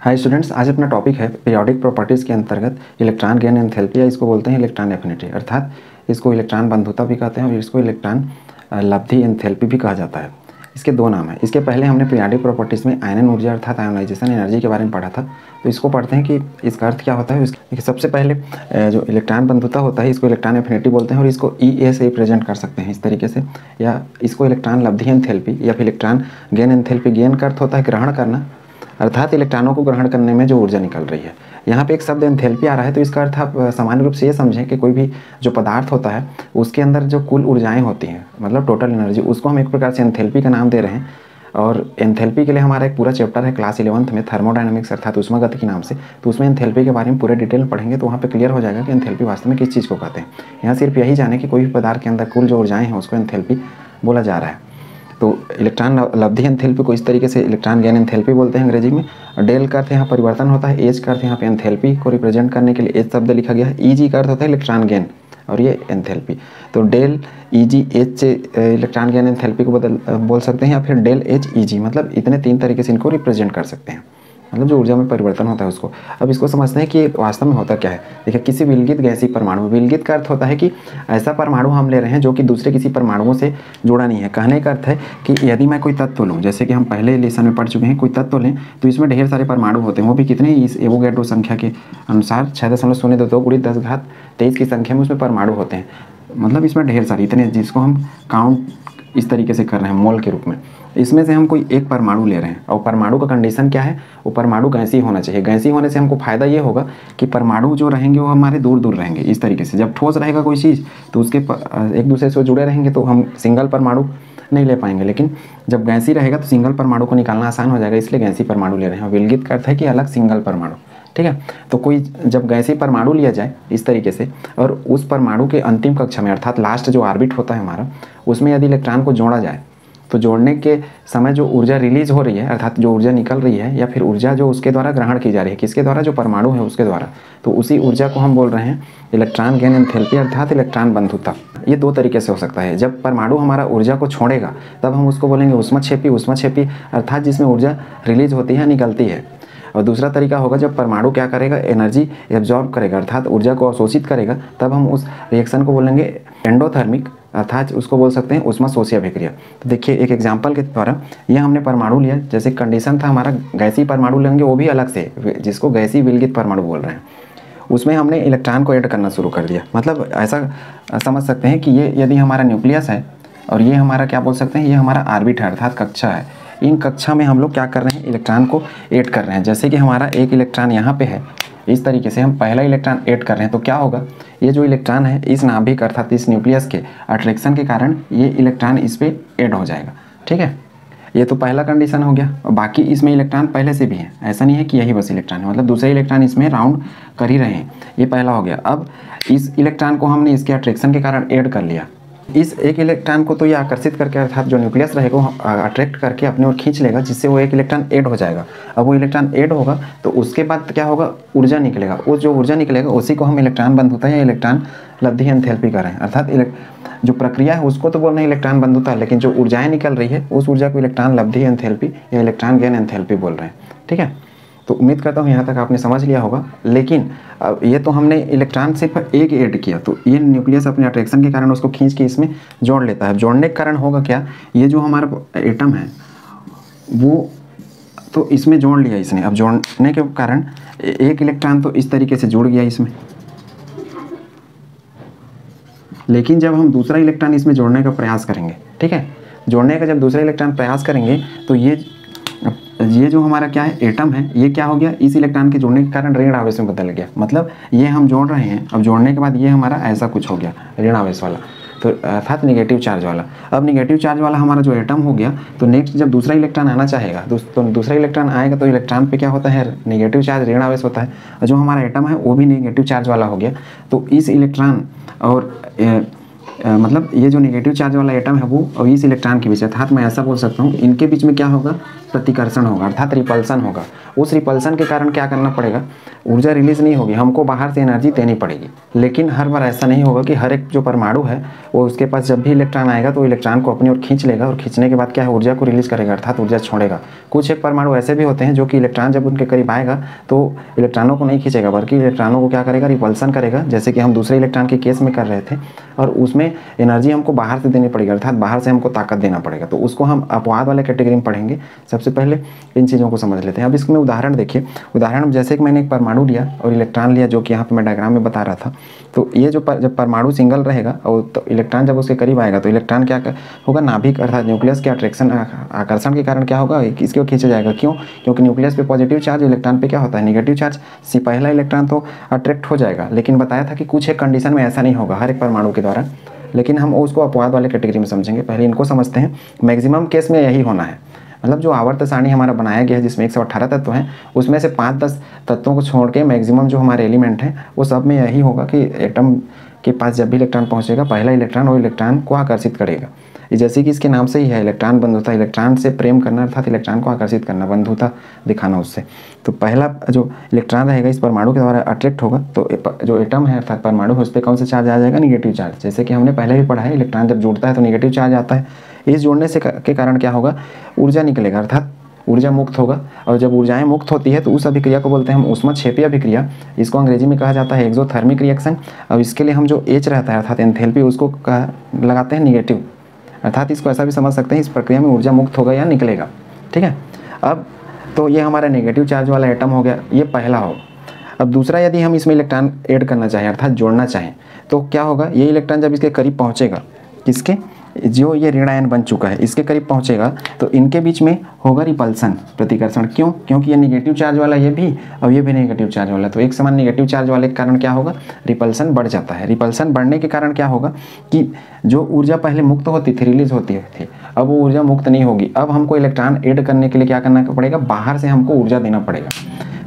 Hi students, आज अपना topic है पीरियोडिक प्रॉपर्टीज़ के अंतर्गत इलेक्ट्रॉन गेन एंथैल्पी, या इसको बोलते हैं इलेक्ट्रॉन एफिनिटी, अर्थात इसको इलेक्ट्रॉन बंधुता भी कहते हैं और इसको इलेक्ट्रॉन लब्धि एंथैल्पी भी कहा जाता है। इसके दो नाम हैं। इसके पहले हमने पीरियोडिक प्रॉपर्टीज़ में आयनन ऊर्जा अर्थात आयोनाइजेशन एनर्जी के बारे में पढ़ा था, तो इसको पढ़ते हैं कि इसका अर्थ क्या होता है। सबसे पहले जो इलेक्ट्रॉन बंधुता होता है इसको इलेक्ट्रॉन एफिनिटी बोलते हैं और इसको ई से रिप्रेजेंट कर सकते हैं इस तरीके से, या इसको इलेक्ट्रॉन लब्धि एंथैल्पी या फिर इलेक्ट्रॉन गेन एंथैल्पी। गेन का अर्थ होता है ग्रहण करना, अर्थात इलेक्ट्रॉनों को ग्रहण करने में जो ऊर्जा निकल रही है। यहाँ पे एक शब्द एंथैल्पी आ रहा है, तो इसका अर्थ आप सामान्य रूप से ये समझें कि कोई भी जो पदार्थ होता है उसके अंदर जो कुल ऊर्जाएं होती हैं, मतलब टोटल एनर्जी, उसको हम एक प्रकार से एंथैल्पी का नाम दे रहे हैं। और एंथैल्पी के लिए हमारा एक पूरा चैप्टर है क्लास 11th में, थर्मोडायनामिक्स अर्थात ऊष्मागति के नाम से, तो उसमें एंथैल्पी के बारे में पूरे डिटेल में पढ़ेंगे, तो वहाँ पे क्लियर हो जाएगा कि एंथैल्पी वास्तव में किस चीज़ को कहते हैं। यहाँ सिर्फ यही जाने कि कोई भी पदार्थ के अंदर कुल जो ऊर्जाएँ हैं उसको एंथैल्पी बोला जा रहा है। तो इलेक्ट्रॉन लब्धि एंथैल्पी को इस तरीके से इलेक्ट्रॉन गेन एंथैल्पी बोलते हैं अंग्रेजी में। डेल का अर्थ यहाँ परिवर्तन होता है, एच का अर्थ यहाँ पे एंथैल्पी को रिप्रेजेंट करने के लिए एच शब्द लिखा गया है, ईजी का अर्थ होता है इलेक्ट्रॉन गेन और ये एंथैल्पी। तो डेल ईजी एच से इलेक्ट्रॉन गेन एंथैल्पी को बोल सकते हैं, या फिर डेल एच ईजी, मतलब इतने तीन तरीके से इनको रिप्रेजेंट कर सकते हैं, मतलब जो ऊर्जा में परिवर्तन होता है उसको। अब इसको समझते हैं कि वास्तव में होता क्या है। देखिए, किसी विलगित गैसीय परमाणु, विलगित का अर्थ होता है कि ऐसा परमाणु हम ले रहे हैं जो कि दूसरे किसी परमाणुओं से जुड़ा नहीं है। कहने का अर्थ है कि यदि मैं कोई तत्व लूँ, जैसे कि हम पहले लेसन में पढ़ चुके हैं, कोई तत्व लें तो इसमें ढेर सारे परमाणु होते हैं, वो भी कितने, इस एवोगैड्रो संख्या के अनुसार 6.02 × 1023 की संख्या में उसमें परमाणु होते हैं, मतलब इसमें ढेर सारे इतने, जिसको हम काउंट इस तरीके से कर रहे हैं मोल के रूप में। इसमें से हम कोई एक परमाणु ले रहे हैं और परमाणु का कंडीशन क्या है, वो परमाणु गैसीय होना चाहिए। गैसीय होने से हमको फायदा ये होगा कि परमाणु जो रहेंगे वो हमारे दूर दूर रहेंगे इस तरीके से। जब ठोस रहेगा कोई चीज़ तो उसके एक दूसरे से जुड़े रहेंगे, तो हम सिंगल परमाणु नहीं ले पाएंगे, लेकिन जब गैसीय रहेगा तो सिंगल परमाणु को निकालना आसान हो जाएगा, इसलिए गैसीय परमाणु ले रहे हैं। विलगित का अर्थ है कि अलग सिंगल परमाणु, ठीक है। तो कोई जब गैसीय परमाणु लिया जाए इस तरीके से और उस परमाणु के अंतिम कक्षा में अर्थात लास्ट जो ऑर्बिट होता है हमारा, उसमें यदि इलेक्ट्रॉन को जोड़ा जाए तो जोड़ने के समय जो ऊर्जा रिलीज हो रही है, अर्थात जो ऊर्जा निकल रही है या फिर ऊर्जा जो उसके द्वारा ग्रहण की जा रही है, किसके द्वारा, जो परमाणु है उसके द्वारा, तो उसी ऊर्जा को हम बोल रहे हैं इलेक्ट्रॉन गेन एंथैल्पी अर्थात इलेक्ट्रॉन बंधुता। ये दो तरीके से हो सकता है। जब परमाणु हमारा ऊर्जा को छोड़ेगा तब हम उसको बोलेंगे ऊष्मक्षेपी अर्थात जिसमें ऊर्जा रिलीज होती है, निकलती है। और दूसरा तरीका होगा जब परमाणु क्या करेगा, एनर्जी एब्जॉर्ब करेगा अर्थात ऊर्जा को अवशोषित करेगा, तब हम उस रिएक्शन को बोलेंगे एंडोथर्मिक अर्थात उसको बोल सकते हैं ऊष्माशोषी अभिक्रिया। तो देखिए एक एग्जांपल के द्वारा, यह हमने परमाणु लिया, जैसे कंडीशन था हमारा गैसीय परमाणु लेंगे, वो भी अलग से, जिसको गैसीय विलगित परमाणु बोल रहे हैं, उसमें हमने इलेक्ट्रॉन को ऐड करना शुरू कर दिया। मतलब ऐसा समझ सकते हैं कि ये यदि हमारा न्यूक्लियस है और ये हमारा क्या बोल सकते हैं, ये हमारा ऑर्बिट है अर्थात कक्षा है। इन कक्षा में हम लोग क्या कर रहे हैं, इलेक्ट्रॉन को ऐड कर रहे हैं। जैसे कि हमारा एक इलेक्ट्रॉन यहाँ पे है, इस तरीके से हम पहला इलेक्ट्रॉन ऐड कर रहे हैं, तो क्या होगा, ये जो इलेक्ट्रॉन है इस नाभिक अर्थात इस न्यूक्लियस के अट्रैक्शन के कारण ये इलेक्ट्रॉन इस पर ऐड हो जाएगा, ठीक है। ये तो पहला कंडीशन हो गया। और बाकी इसमें इलेक्ट्रॉन पहले से भी है, ऐसा नहीं है कि यही बस इलेक्ट्रॉन है, मतलब दूसरे इलेक्ट्रॉन इसमें राउंड कर ही रहे हैं। ये पहला हो गया। अब इस इलेक्ट्रॉन को हमने इसके अट्रैक्शन के कारण ऐड कर लिया। इस एक इलेक्ट्रॉन को तो ये आकर्षित करके अर्थात जो न्यूक्लियस रहेगा वो अट्रैक्ट करके अपने ओर खींच लेगा, जिससे वो एक इलेक्ट्रॉन ऐड हो जाएगा। अब वो इलेक्ट्रॉन ऐड होगा तो उसके बाद क्या होगा, ऊर्जा निकलेगा। वो जो ऊर्जा निकलेगा उसी को हम इलेक्ट्रॉन बंधुता या इलेक्ट्रॉन लब्धि एंथैल्पी कर रहे हैं। अर्थात जो प्रक्रिया है उसको तो बोल रहे हैं इलेक्ट्रॉन बंधुता, लेकिन जो ऊर्जाएँ निकल रही है उस ऊर्जा को इलेक्ट्रॉन लब्धि एंथैल्पी या इलेक्ट्रॉन गेन एंथैल्पी बोल रहे हैं, ठीक है। तो उम्मीद करता हूँ यहाँ तक आपने समझ लिया होगा। लेकिन अब ये तो हमने इलेक्ट्रॉन सिर्फ एक ऐड किया, तो ये न्यूक्लियस अपने अट्रैक्शन के कारण उसको खींच के इसमें जोड़ लेता है। जोड़ने के कारण होगा क्या, ये जो हमारा एटम है वो तो इसमें जोड़ लिया इसने। अब जोड़ने के कारण एक इलेक्ट्रॉन तो इस तरीके से जुड़ गया इसमें, लेकिन जब हम दूसरा इलेक्ट्रॉन इसमें जोड़ने का प्रयास करेंगे, ठीक है, जोड़ने का जब दूसरा इलेक्ट्रॉन प्रयास करेंगे तो ये जो हमारा क्या है एटम है, ये क्या हो गया, इस इलेक्ट्रॉन के जोड़ने के कारण ऋण आवेश में बदल गया। मतलब ये हम जोड़ रहे हैं, अब जोड़ने के बाद ये हमारा ऐसा कुछ हो गया ऋण आवेश वाला, तो अर्थात निगेटिव चार्ज वाला। अब निगेटिव चार्ज वाला हमारा जो एटम हो गया, तो नेक्स्ट जब दूसरा इलेक्ट्रॉन आना चाहेगा तो दूसरा इलेक्ट्रॉन आएगा तो इलेक्ट्रॉन पे क्या होता है, निगेटिव चार्ज ऋण आवेश होता है। और जो हमारा एटम है वो भी निगेटिव चार्ज वाला हो गया। तो इस इलेक्ट्रॉन और मतलब ये जो निगेटिव चार्ज वाला एटम है वो और इस इलेक्ट्रॉन के बीच, अर्थात मैं ऐसा बोल सकता हूँ इनके बीच में क्या होगा, प्रतिकर्षण होगा अर्थात रिपल्सन होगा। उस रिपल्सन के कारण क्या करना पड़ेगा, ऊर्जा रिलीज नहीं होगी, हमको बाहर से एनर्जी देनी पड़ेगी। लेकिन हर बार ऐसा नहीं होगा कि हर एक जो परमाणु है वो उसके पास जब भी इलेक्ट्रॉन आएगा तो इलेक्ट्रॉन को अपनी ओर खींच लेगा और खींचने के बाद क्या है, ऊर्जा को रिलीज करेगा अर्थात ऊर्जा छोड़ेगा। कुछ एक परमाणु ऐसे भी होते हैं जो कि इलेक्ट्रॉन जब उनके करीब आएगा तो इलेक्ट्रॉनों को नहीं खींचेगा बल्कि इलेक्ट्रॉनों को क्या करेगा, रिपल्सन करेगा, जैसे कि हम दूसरे इलेक्ट्रॉन के केस में कर रहे थे। और उसमें एनर्जी हमको बाहर से देनी पड़ेगी अर्थात बाहर से हमको ताकत देना पड़ेगा। तो उसको हम अपवाद वाले कैटेगरी में पढ़ेंगे। सबसे पहले इन चीज़ों को समझ लेते हैं। अब इसमें उदाहरण देखिए, उदाहरण जैसे कि मैंने एक परमाणु लिया और इलेक्ट्रॉन लिया जो कि यहाँ पे मैं डायग्राम में बता रहा था। तो ये जो जब परमाणु सिंगल रहेगा और तो इलेक्ट्रॉन जब उसके करीब आएगा तो इलेक्ट्रॉन क्या होगा, नाभिक अर्थात न्यूक्लियस के अट्रैक्शन आकर्षण के कारण क्या होगा, इसको खींचा जाएगा। क्यों? क्योंकि न्यूक्लियस पे पॉजिटिव चार्ज, इलेक्ट्रॉन पे क्या होता है, नेगेटिव चार्ज। पहला इलेक्ट्रॉन तो अट्रैक्ट हो जाएगा, लेकिन बताया था कि कुछ एक कंडीशन में ऐसा नहीं होगा हर एक परमाणु के द्वारा, लेकिन हम उसको अपवाद वाले कैटेगरी में समझेंगे। पहले इनको समझते हैं। मैक्सिमम केस में यही होना है, मतलब जो आवर्त सारणी हमारा बनाया गया है जिसमें 118 तत्व हैं, उसमें से 5-10 तत्वों को छोड़ के मैक्सिमम जो हमारे एलिमेंट हैं वो सब में यही होगा कि एटम के पास जब भी इलेक्ट्रॉन पहुंचेगा पहला इलेक्ट्रॉन वो इलेक्ट्रॉन को आकर्षित करेगा। जैसे कि इसके नाम से ही है, इलेक्ट्रॉन बंधुता, इलेक्ट्रॉन से प्रेम करना अर्थात इलेक्ट्रॉन को आकर्षित करना, बंधुता दिखाना उससे। तो पहला जो इलेक्ट्रॉन रहेगा इस परमाणु के द्वारा अट्रैक्ट होगा तो जो एटम है अर्थात परमाणु है उस पर कौन सा चार्ज आ जाएगा, निगेटिव चार्ज। जैसे कि हमने पहले भी पढ़ा है, इलेक्ट्रॉन जब जुड़ता है तो निगेटिव चार्ज आता है। इस जुड़ने से के कारण क्या होगा, ऊर्जा निकलेगा अर्थात ऊर्जा मुक्त होगा। और जब ऊर्जाएं मुक्त होती है तो उस अभिक्रिया को बोलते हैं हम ऊष्मक्षेपीय अभिक्रिया। इसको अंग्रेजी में कहा जाता है एक्सोथर्मिक रिएक्शन। और इसके लिए हम जो एच रहता है अर्थात एंथैल्पी उसको लगाते हैं निगेटिव, अर्थात इसको ऐसा भी समझ सकते हैं इस प्रक्रिया में ऊर्जा मुक्त होगा या निकलेगा। ठीक है, अब तो ये हमारा नेगेटिव चार्ज वाला एटम हो गया, ये पहला हो। अब दूसरा, यदि हम इसमें इलेक्ट्रॉन ऐड करना चाहें अर्थात जोड़ना चाहें तो क्या होगा, ये इलेक्ट्रॉन जब इसके करीब पहुँचेगा, किसके, जो ये ऋण आयन बन चुका है इसके करीब पहुंचेगा तो इनके बीच में होगा रिपल्सन, प्रतिकर्षण। क्यों? क्योंकि ये नेगेटिव चार्ज वाला ये भी और ये भी नेगेटिव चार्ज वाला, तो एक समान नेगेटिव चार्ज वाले के कारण क्या होगा, रिपल्सन बढ़ जाता है। रिपल्सन बढ़ने के कारण क्या होगा कि जो ऊर्जा पहले मुक्त होती थी, रिलीज होती थी, अब वो ऊर्जा मुक्त नहीं होगी। अब हमको इलेक्ट्रॉन ऐड करने के लिए क्या करना पड़ेगा, बाहर से हमको ऊर्जा देना पड़ेगा।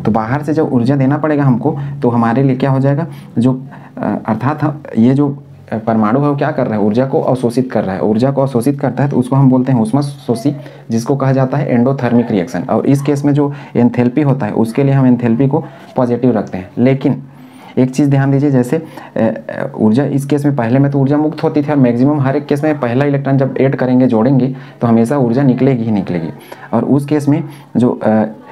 तो बाहर से जब ऊर्जा देना पड़ेगा हमको तो हमारे लिए क्या हो जाएगा, जो अर्थात ये जो परमाणु है वो क्या कर रहा है, ऊर्जा को अवशोषित कर रहा है। ऊर्जा को अवशोषित करता है तो उसको हम बोलते हैं ऊष्मशोषी, जिसको कहा जाता है एंडोथर्मिक रिएक्शन। और इस केस में जो एंथैल्पी होता है उसके लिए हम एंथैल्पी को पॉजिटिव रखते हैं। लेकिन एक चीज़ ध्यान दीजिए, जैसे ऊर्जा इस केस में पहले में तो ऊर्जा मुक्त होती थी और मैक्सिमम हर एक केस में पहला इलेक्ट्रॉन जब ऐड करेंगे, जोड़ेंगे तो हमेशा ऊर्जा निकलेगी ही निकलेगी। और उस केस में जो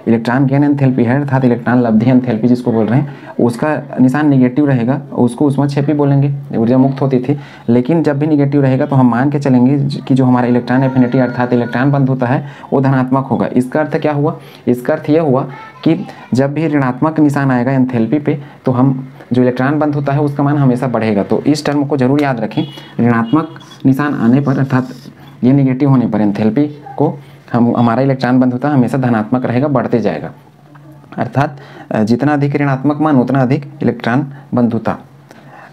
इलेक्ट्रॉन गेन एंथैल्पी है अर्थात इलेक्ट्रॉन लब्धि एंथैल्पी जिसको बोल रहे हैं, उसका निशान निगेटिव रहेगा, उसको ऊष्मक्षेपी बोलेंगे, ऊर्जा मुक्त होती थी। लेकिन जब भी निगेटिव रहेगा तो हम मान के चलेंगे कि जो हमारा इलेक्ट्रॉन एफिनिटी अर्थात इलेक्ट्रॉन बंधुता है वो धनात्मक होगा। इसका अर्थ क्या हुआ, इसका अर्थ ये हुआ कि जब भी ऋणात्मक निशान आएगा एंथैल्पी पे तो हम जो इलेक्ट्रॉन बंधुता है उसका मान हमेशा बढ़ेगा। तो इस टर्म को जरूर याद रखें, ऋणात्मक निशान आने पर अर्थात ये निगेटिव होने पर एंथैल्पी को हमारा इलेक्ट्रॉन बंधुता हमेशा धनात्मक रहेगा, बढ़ते जाएगा। अर्थात जितना अधिक ऋणात्मक मान उतना अधिक इलेक्ट्रॉन बंधुता।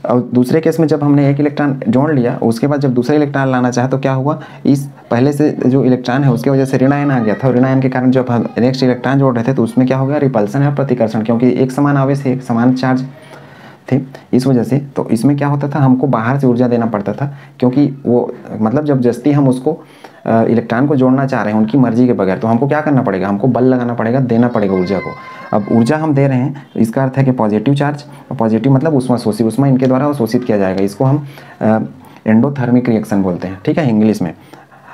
और दूसरे केस में जब हमने एक इलेक्ट्रॉन जोड़ लिया उसके बाद जब दूसरा इलेक्ट्रॉन लाना चाहे तो क्या हुआ, इस पहले से जो इलेक्ट्रॉन है उसके वजह से ऋण आयन आ गया था और ऋण आयन के कारण जब हम नेक्स्ट इलेक्ट्रॉन जोड़ रहे थे तो उसमें क्या हो गया, रिपल्सन है प्रतिकर्षण, क्योंकि एक समान आवेश है, एक समान चार्ज थे इस वजह से। तो इसमें क्या होता था, हमको बाहर से ऊर्जा देना पड़ता था, क्योंकि वो मतलब जबरदस्ती हम उसको इलेक्ट्रॉन को जोड़ना चाह रहे हैं उनकी मर्जी के बगैर, तो हमको क्या करना पड़ेगा, हमको बल लगाना पड़ेगा, देना पड़ेगा ऊर्जा को। अब ऊर्जा हम दे रहे हैं इसका अर्थ है कि पॉजिटिव चार्ज, पॉजिटिव मतलब ऊष्मशोषी, ऊष्मा इनके द्वारा अवशोषित किया जाएगा। इसको हम एंडोथर्मिक रिएक्शन बोलते हैं, ठीक है, इंग्लिश में।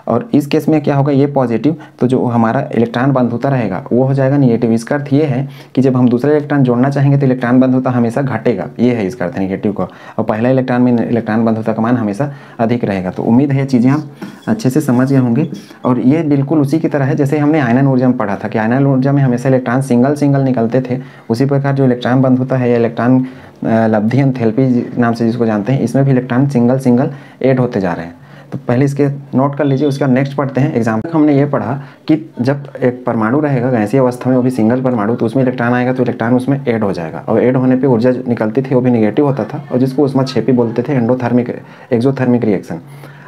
और इस केस में क्या होगा, ये पॉजिटिव, तो जो हमारा इलेक्ट्रॉन बंधुता रहेगा वो हो जाएगा निगेटिव। इसका अर्थ ये है कि जब हम दूसरे इलेक्ट्रॉन जोड़ना चाहेंगे तो इलेक्ट्रॉन बंधुता हमेशा घटेगा, ये है इसका अर्थ निगेटिव का। और पहला इलेक्ट्रॉन में इलेक्ट्रॉन बंधुता का मान हमेशा अधिक रहेगा। तो उम्मीद है ये चीज़ें आप अच्छे से समझ गए होंगे। और ये बिल्कुल उसी की तरह है जैसे हमने आयनन ऊर्जा में पढ़ा था कि आयनन ऊर्जा में हमेशा इलेक्ट्रॉन सिंगल सिंगल निकलते थे, उसी प्रकार जो इलेक्ट्रॉन बंधुता है या इलेक्ट्रॉन लब्धि एंथैल्पी नाम से जिसको जानते हैं, इसमें भी इलेक्ट्रॉन सिंगल सिंगल ऐड होते जा रहे हैं। तो पहले इसके नोट कर लीजिए, उसका नेक्स्ट पढ़ते हैं। एग्जाम्पल हमने ये पढ़ा कि जब एक परमाणु रहेगा गैसीय अवस्था में, वो भी सिंगल परमाणु, तो उसमें इलेक्ट्रॉन आएगा तो इलेक्ट्रॉन उसमें ऐड हो जाएगा और ऐड होने पे ऊर्जा निकलती थी वो भी निगेटिव होता था और जिसको ऊष्मक्षेपी बोलते थे, एंडोथर्मिक एक्सोथर्मिक रिएक्शन।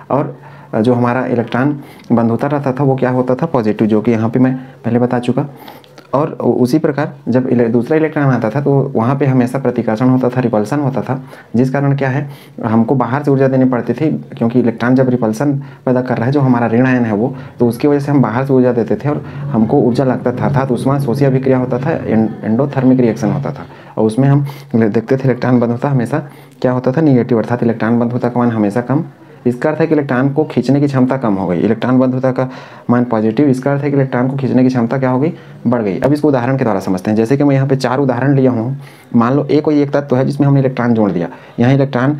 और जो हमारा इलेक्ट्रॉन बंधुता रहता था वो क्या होता था, पॉजिटिव, जो कि यहाँ पे मैं पहले बता चुका। और उसी प्रकार जब दूसरा इलेक्ट्रॉन आता था तो वहाँ पे हमेशा प्रतिकर्षण होता था, रिपल्सन होता था, जिस कारण क्या है हमको बाहर से ऊर्जा देनी पड़ती थी, क्योंकि इलेक्ट्रॉन जब रिपल्सन पैदा कर रहा है जो हमारा ऋण आयन है वो, तो उसकी वजह से हम बाहर से ऊर्जा देते थे और हमको ऊर्जा लगता था, अर्थात उष्माशोषी अभिक्रिया होता था, एंडोथर्मिक रिएक्शन होता था, और उसमें हम देखते थे इलेक्ट्रॉन बंधुता हमेशा क्या होता था, निगेटिव, अर्थात इलेक्ट्रॉन बंधुता का मान हमेशा कम। इसका अर्थ है कि इलेक्ट्रॉन को खींचने की क्षमता कम हो गई, इलेक्ट्रॉन बंधुता का मान पॉजिटिव, इसका अर्थ है कि इलेक्ट्रॉन को खींचने की क्षमता क्या हो गई, बढ़ गई। अब इसको उदाहरण के द्वारा समझते हैं। जैसे कि मैं यहाँ पे 4 उदाहरण लिया हूँ। मान लो कोई एक तत्व है जिसमें हमने इलेक्ट्रॉन जोड़ दिया। यहाँ इलेक्ट्रॉन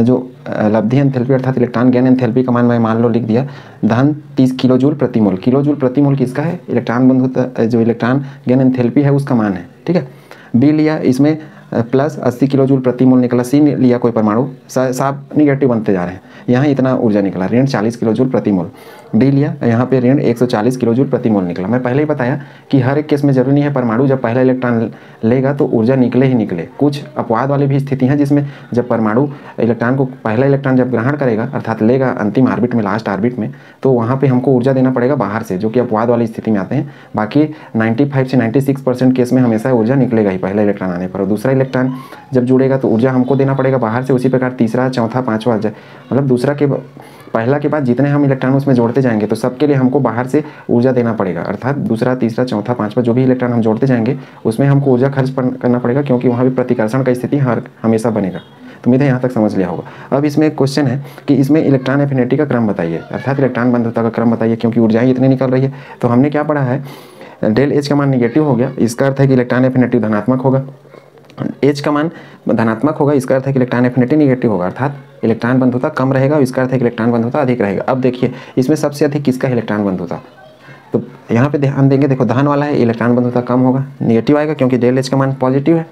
जो लब्धि एंथैल्पी अर्थात इलेक्ट्रॉन गेन एंथैल्पी का मान मैं मान लो लिख दिया धन 30 किलो जूल प्रति मोल। किलो जूल प्रति मोल किसका है, इलेक्ट्रॉन बंधुता जो इलेक्ट्रॉन गेन एंथैल्पी है उसका मान है, ठीक है। बी लिया, इसमें प्लस 80 किलो जूल प्रति मोल निकला। सी लिया कोई परमाणु, सब निगेटिव बनते जा रहे हैं, यहाँ इतना ऊर्जा निकला, ऋण 40 किलो जूल प्रति मोल। डी लिया, यहाँ पे ऋण 140 किलो जूल प्रति मोल निकला। मैं पहले ही बताया कि हर एक केस में जरूरी नहीं है परमाणु जब पहला इलेक्ट्रॉन लेगा तो ऊर्जा निकले ही निकले। कुछ अपवाद वाली भी स्थिति है जिसमें जब परमाणु इलेक्ट्रॉन को पहला इलेक्ट्रॉन जब ग्रहण करेगा अर्थात लेगा अंतिम ऑर्बिट में, लास्ट ऑर्बिट में, तो वहाँ पे हमको ऊर्जा देना पड़ेगा बाहर से, जो कि अपवाद वाली स्थिति में आते हैं। बाकी 95 से 96% केस में हमेशा ऊर्जा निकलेगा ही पहला इलेक्ट्रॉन आने पर, और दूसरा इलेक्ट्रॉन जब जुड़ेगा तो ऊर्जा हमको देना पड़ेगा बाहर से। उसी प्रकार तीसरा, चौथा, पाँचवा, मतलब दूसरा के पहला के बाद जितने हम इलेक्ट्रॉन उसमें जोड़ते जाएंगे तो सबके लिए हमको बाहर से ऊर्जा देना पड़ेगा, अर्थात दूसरा, तीसरा, चौथा, पाँचवा जो भी इलेक्ट्रॉन हम जोड़ते जाएंगे उसमें हमको ऊर्जा खर्च करना पड़ेगा, क्योंकि वहाँ भी प्रतिकर्षण का स्थिति हमेशा बनेगा। तो उम्मीद है यहाँ तक समझ लिया होगा। अब इसमें एक क्वेश्चन है कि इसमें इलेक्ट्रॉन एफिनिटी का क्रम बताइए, अर्थात इलेक्ट्रॉन बंधुता का क्रम बताइए, क्योंकि ऊर्जाएं इतनी निकल रही है। तो हमने क्या पढ़ा है, डेल एच का मान निगेटिव हो गया, इसका अर्थ है कि इलेक्ट्रॉन एफिनिटी धनात्मक होगा। एच का मान धनात्मक होगा, इसका अर्थ है कि इलेक्ट्रॉन एफिनिटी निगेटिव होगा, अर्थात इलेक्ट्रॉन बंधुता कम रहेगा, इसका अर्थ है कि इलेक्ट्रॉन बंधुता अधिक रहेगा। अब देखिए इसमें सबसे अधिक किसका इलेक्ट्रॉन बंधुता, तो यहाँ पे ध्यान देंगे, देखो धन वाला है, इलेक्ट्रॉन बंधुता कम होगा, निगेटिव आएगा क्योंकि डेल एच का मान पॉजिटिव है,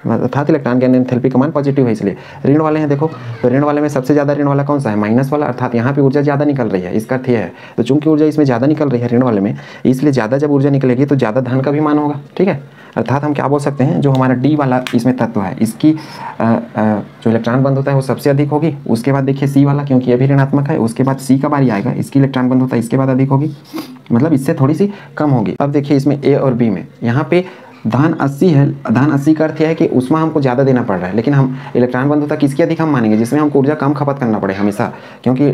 अर्थात इलेक्ट्रॉन गेन एंथैल्पी का मान पॉजिटिव है, इसलिए। ऋण वाले हैं, देखो तो ऋण वाले में सबसे ज़्यादा ऋण वाला कौन सा है, माइनस वाला, अर्थात यहाँ पे ऊर्जा ज़्यादा निकल रही है, इसका अर्थ यह है। तो चूंकि ऊर्जा इसमें ज़्यादा निकल रही है ऋण वाले में, इसलिए ज़्यादा जब ऊर्जा निकलेगी तो ज़्यादा धन का भी मान होगा, ठीक है। अर्थात हम क्या बोल सकते हैं, जो हमारा डी वाला इसमें तत्व है इसकी जो इलेक्ट्रॉन बंधुता है वो सबसे अधिक होगी। उसके बाद देखिए सी वाला, क्योंकि ये भी ऋणात्मक है, उसके बाद सी का बारी आएगा, इसकी इलेक्ट्रॉन बंधुता इसके बाद अधिक होगी, मतलब इससे थोड़ी सी कम होगी। अब देखिए इसमें ए और बी में, यहाँ पे धन 80 है, धन 80 का अर्थ यह है कि उसमें हमको ज़्यादा देना पड़ रहा है, लेकिन हम इलेक्ट्रॉन बंधुता किसकी अधिक हम मानेंगे, जिसमें हमको ऊर्जा कम खपत करना पड़े हमेशा, क्योंकि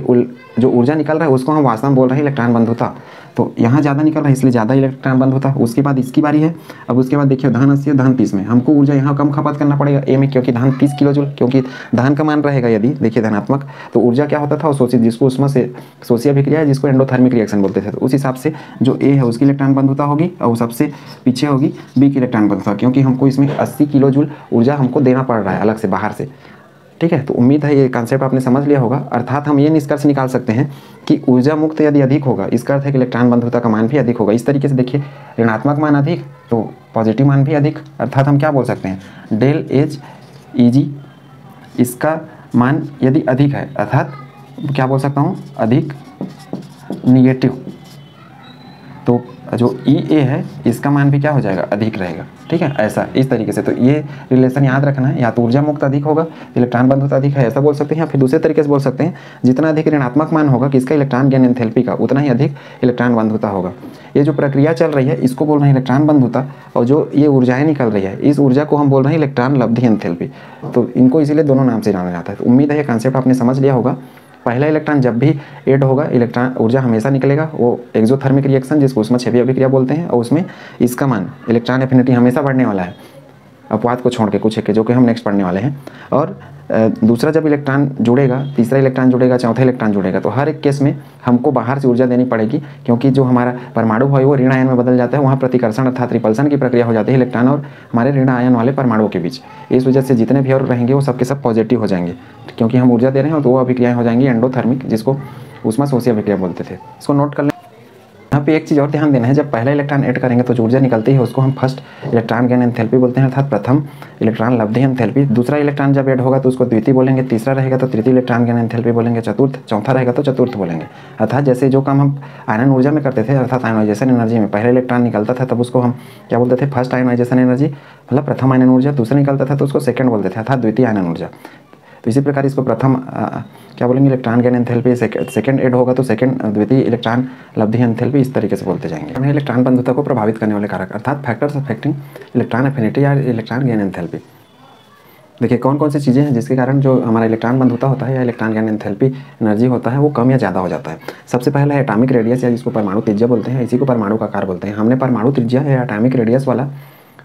जो ऊर्जा निकल रहा है उसको हम वास्तव में बोल रहे हैं इलेक्ट्रॉन बंधुता। तो यहाँ ज़्यादा निकल रहा है इसलिए ज़्यादा इलेक्ट्रॉन बंधुता। उसके बाद इसकी बारी है। अब उसके बाद देखिए धन 80 और धन 30 में हमको ऊर्जा यहाँ कम खपत करना पड़ेगा ए में, क्योंकि धन 30 किलो जूल, क्योंकि धन का मान रहेगा यदि देखिए धनात्मक, तो ऊर्जा क्या होता था वो शोषित, जिसको उसमें से शोषी अभिक्रिया है, जिसको एंडोथर्मिक रिएक्शन बोलते थे। तो उस हिसाब से जो ए है उसकी इलेक्ट्रॉन बंधुता होगी और सबसे पीछे होगी बी की इलेक्ट्रॉन बंधुता, क्योंकि हमको इसमें 80 किलो जूल ऊर्जा हमको देना पड़ रहा है अलग से बाहर से, ठीक है। तो उम्मीद है ये कॉन्सेप्ट आपने समझ लिया होगा। अर्थात हम ये निष्कर्ष निकाल सकते हैं कि ऊर्जा मुक्त यदि अधिक होगा, इसका अर्थ है कि इलेक्ट्रॉन बंधुता का मान भी अधिक होगा। इस तरीके से देखिए ऋणात्मक मान अधिक तो पॉजिटिव मान भी अधिक, अर्थात हम क्या बोल सकते हैं, डेल एच ई जी इसका मान यदि अधिक है, अर्थात क्या बोल सकता हूँ, अधिक निगेटिव, तो जो ई ए है इसका मान भी क्या हो जाएगा, अधिक रहेगा, ठीक है। ऐसा इस तरीके से तो ये रिलेशन याद रखना है, या तो ऊर्जा मुक्त अधिक होगा, इलेक्ट्रॉन बंधुता अधिक है, ऐसा बोल सकते हैं, या फिर दूसरे तरीके से बोल सकते हैं जितना अधिक ऋणात्मक मान होगा किसका, इलेक्ट्रॉन गेन एंथैल्पी का, उतना ही अधिक इलेक्ट्रॉन बंधुता होगा। ये जो प्रक्रिया चल रही है इसको बोल रहे हैं इलेक्ट्रॉन बंधुता, और जो ये ऊर्जाएं निकल रही है इस ऊर्जा को हम बोल रहे हैं इलेक्ट्रॉन लब्धि एंथैल्पी। तो इनको इसीलिए दोनों नाम से जाना जाता है। तो उम्मीद है ये कॉन्सेप्ट आपने समझ लिया होगा। पहला इलेक्ट्रॉन जब भी ऐड होगा इलेक्ट्रॉन ऊर्जा हमेशा निकलेगा, वो एक्सोथर्मिक रिएक्शन जिसको उष्माक्षेपी अभिक्रिया बोलते हैं, और उसमें इसका मान इलेक्ट्रॉन एफिनिटी हमेशा बढ़ने वाला है, अपवाद को छोड़ के कुछ एक जो कि हम नेक्स्ट पढ़ने वाले हैं। और दूसरा जब इलेक्ट्रॉन जुड़ेगा, तीसरा इलेक्ट्रॉन जुड़ेगा, चौथा इलेक्ट्रॉन जुड़ेगा, तो हर एक केस में हमको बाहर से ऊर्जा देनी पड़ेगी, क्योंकि जो हमारा परमाणु है वो ऋण आयन में बदल जाता है, वहाँ प्रतिकर्षण अर्थात रिपल्सन की प्रक्रिया हो जाती है इलेक्ट्रॉन और हमारे ऋण आयन वाले परमाणुओं के बीच। इस वजह से जितने भी और रहेंगे वो सबके सब पॉजिटिव हो जाएंगे, क्योंकि हम ऊर्जा दे रहे हैं, तो वो अभिक्रियाएँ हो जाएंगी एंडोथर्मिक, जिसको उष्माशोषी अभिक्रिया बोलते थे। इसको नोट कर लें। यहाँ पे एक चीज़ और ध्यान देना है, जब पहला इलेक्ट्रॉन ऐड करेंगे तो जो ऊर्जा निकलती है उसको हम फर्स्ट इलेक्ट्रॉन गेन एंथैल्पी बोलते हैं, अर्थात प्रथम इलेक्ट्रॉन लब्धि एंथैल्पी। दूसरा इलेक्ट्रॉन जब ऐड होगा तो उसको द्वितीय बोलेंगे, तीसरा रहेगा तो तृतीय इलेक्ट्रॉन गेन एंथैल्पी बोलेंगे, चौथा रहेगा तो चतुर्थ बोलेंगे। अर्थात जैसे जो काम हम आयनन ऊर्जा में करते थे, अर्थात आयनाइजेशन एनर्जी में पहला इलेक्ट्रॉन निकलता था तब उसको हम क्या बोलते थे, फर्स्ट आयनाइजेशन एनर्जी, मतलब प्रथम आयनन ऊर्जा। दूसरा निकलता था तो उसको सेकंड बोलते थे, अर्थात द्वितीय आयनन ऊर्जा। तो इसी प्रकार इसको प्रथम क्या बोलेंगे, electron gain enthalpy, second add होगा तो सेकंड द्वितीय इलेक्ट्रॉन लब्धि एंथैल्पी, इस तरीके से बोलते जाएंगे। इलेक्ट्रॉन बंधुता को प्रभावित करने वाले कारक अर्थात फैक्टर्स अफेक्टिंग इलेक्ट्रॉन एफिनिटी या इलेक्ट्रॉन गेन एंथैल्पी। देखिए कौन कौन सी चीज़ें हैं जिसके कारण जो हमारा इलेक्ट्रॉन बंधुता होता है या इलेक्ट्रॉन गेन एंथैल्पी एनर्जी होता है वो कम या ज़्यादा हो जाता है। सबसे पहला है एटॉमिक रेडियस या जिसको परमाणु त्रिज्या बोलते हैं, इसी को परमाणु का आकार बोलते हैं। हमने परमाणु त्रिज्या या एटॉमिक रेडियस वाला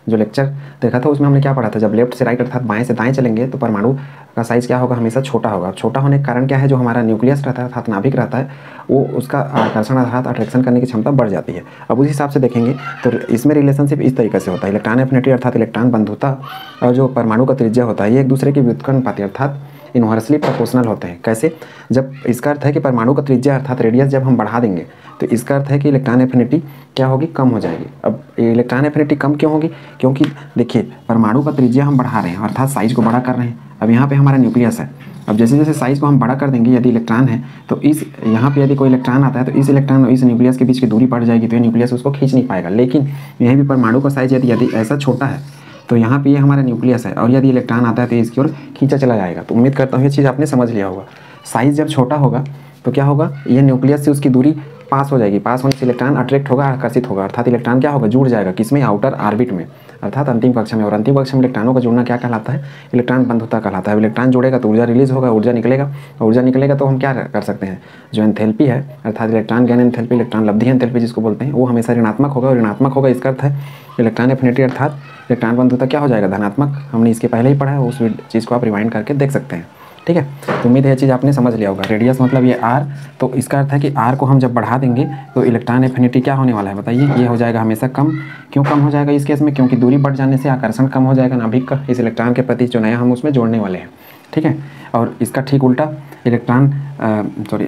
जो लेक्चर देखा था उसमें हमने क्या पढ़ा था, जब लेफ्ट से राइट अर्थात बाएं से दाएं चलेंगे तो परमाणु का साइज़ क्या होगा, हमेशा छोटा होगा। छोटा होने के कारण क्या है, जो हमारा न्यूक्लियस रहता है अर्थात नाभिक रहता है वो उसका आकर्षण अर्थात अट्रैक्शन करने की क्षमता बढ़ जाती है। अब उस हिसाब से देखेंगे तो इसमें रिलेशनशिप इस तरीके से होता है, इलेक्ट्रॉन एफिनिटी अर्थात इलेक्ट्रॉन बंधुता और जो परमाणु का त्रिज्या होता है ये एक दूसरे के व्युत्क्रमानुपाती अर्थात इन्वर्सली प्रोपोर्शनल होते हैं। कैसे, जब इसका अर्थ है कि परमाणु का त्रिज्या अर्थात रेडियस जब हम बढ़ा देंगे तो इसका अर्थ है कि इलेक्ट्रॉन एफिनिटी क्या होगी, कम हो जाएगी। अब इलेक्ट्रॉन एफिनिटी कम क्यों होगी, क्योंकि देखिए परमाणु का त्रिज्या हम बढ़ा रहे हैं अर्थात साइज को बड़ा कर रहे हैं। अब यहाँ पे हमारा न्यूक्लियस है, अब जैसे जैसे साइज को हम बड़ा कर देंगे, यदि इलेक्ट्रॉन है तो इस यहाँ पे यदि कोई इलेक्ट्रॉन आता है तो इस इलेक्ट्रॉन और इस न्यूक्लियस के बीच की दूरी बढ़ जाएगी तो ये न्यूक्लियस उसको खींच नहीं पाएगा। लेकिन यहीं भी परमाणु का साइज यदि ऐसा छोटा है तो यहाँ पे ये हमारा न्यूक्लियस है और यदि इलेक्ट्रॉन आता है तो इसकी ओर खींचा चला जाएगा। तो उम्मीद करता हूँ ये चीज़ आपने समझ लिया होगा। साइज जब छोटा होगा तो क्या होगा, ये न्यूक्लियस से उसकी दूरी पास हो जाएगी, पास होने से इलेक्ट्रॉन अट्रैक्ट होगा, आकर्षित होगा अर्थात इलेक्ट्रॉन क्या होगा, जुड़ जाएगा किसमें, आउटर ऑर्बिट में अर्थात अंतिम कक्षा में। और अंतिम कक्षा में इलेक्ट्रॉनों का जुड़ना क्या कहलाता है, इलेक्ट्रॉन बंधुता कहलाता है। इलेक्ट्रॉन जुड़ेगा तो ऊर्जा रिलीज होगा, ऊर्जा निकलेगा, और ऊर्जा निकलेगा तो हम क्या कर सकते हैं, जो एंथैल्पी है अर्थात इलेक्ट्रॉन गेन एंथैल्पी, इलेक्ट्रॉन लब्धि एंथैल्पी जिसको बोलते हैं, वो हमेशा ऋणात्मक होगा। और ऋणात्मक होगा इसका अर्थ है इलेक्ट्रॉन एफिनिटी अर्थात इलेक्ट्रॉन बंधुता क्या हो जाएगा, धनात्मक। हमने इसके पहले ही पढ़ा है, उस चीज़ को आप रिवाइंड करके देख सकते हैं। ठीक है, तो उम्मीद है ये चीज़ आपने समझ लिया होगा। रेडियस मतलब ये आर, तो इसका अर्थ है कि आर को हम जब बढ़ा देंगे तो इलेक्ट्रॉन एफिनिटी क्या होने वाला है बताइए, ये हो जाएगा हमेशा कम। क्यों कम हो जाएगा इस केस में, क्योंकि दूरी बढ़ जाने से आकर्षण कम हो जाएगा नाभिक का इस इलेक्ट्रॉन के प्रति जो नया हम उसमें जोड़ने वाले हैं। ठीक है, और इसका ठीक उल्टा इलेक्ट्रॉन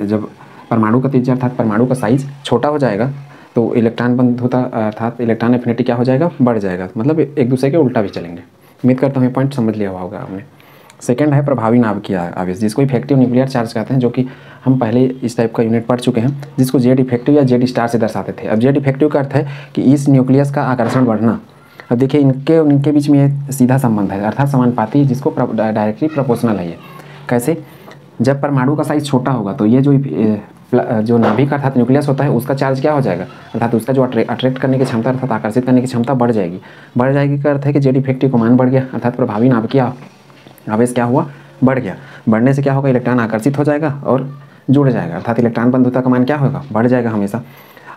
जब परमाणु का त्रिज्या अर्थात परमाणु का साइज छोटा हो जाएगा तो इलेक्ट्रॉन बंधुता अर्थात इलेक्ट्रॉन एफिनिटी क्या हो जाएगा, बढ़ जाएगा। मतलब एक दूसरे के उल्टा भी चलेंगे। उम्मीद करता हूँ ये पॉइंट समझ लिया होगा आपने। सेकंड है प्रभावी नाभिकीय आवेश, जिसको इफेक्टिव न्यूक्लियर चार्ज कहते हैं, जो कि हम पहले इस टाइप का यूनिट पढ़ चुके हैं, जिसको जेड इफेक्टिव या जेड स्टार से दर्शाते थे। अब जेड इफेक्टिव का अर्थ है कि इस न्यूक्लियस का आकर्षण बढ़ना। अब देखिए इनके बीच में ये सीधा संबंध है अर्थात समानुपाती, जिसको डायरेक्टली प्रोपोर्शनल है ये। कैसे, जब परमाणु का साइज छोटा होगा तो ये जो नाभिक अर्थात न्यूक्लियस होता है उसका चार्ज क्या हो जाएगा, अर्थात उसका जो अट्रैक्ट करने की क्षमता अर्थात आकर्षित करने की क्षमता बढ़ जाएगी। बढ़ जाएगी का अर्थ है कि जेड इफेक्टिव का मान बढ़ गया अर्थात प्रभावी नाभिकीय आवेश क्या हुआ, बढ़ गया। बढ़ने से क्या होगा, इलेक्ट्रॉन आकर्षित हो जाएगा और जुड़ जाएगा अर्थात इलेक्ट्रॉन बंधुता का मान क्या होगा, बढ़ जाएगा हमेशा।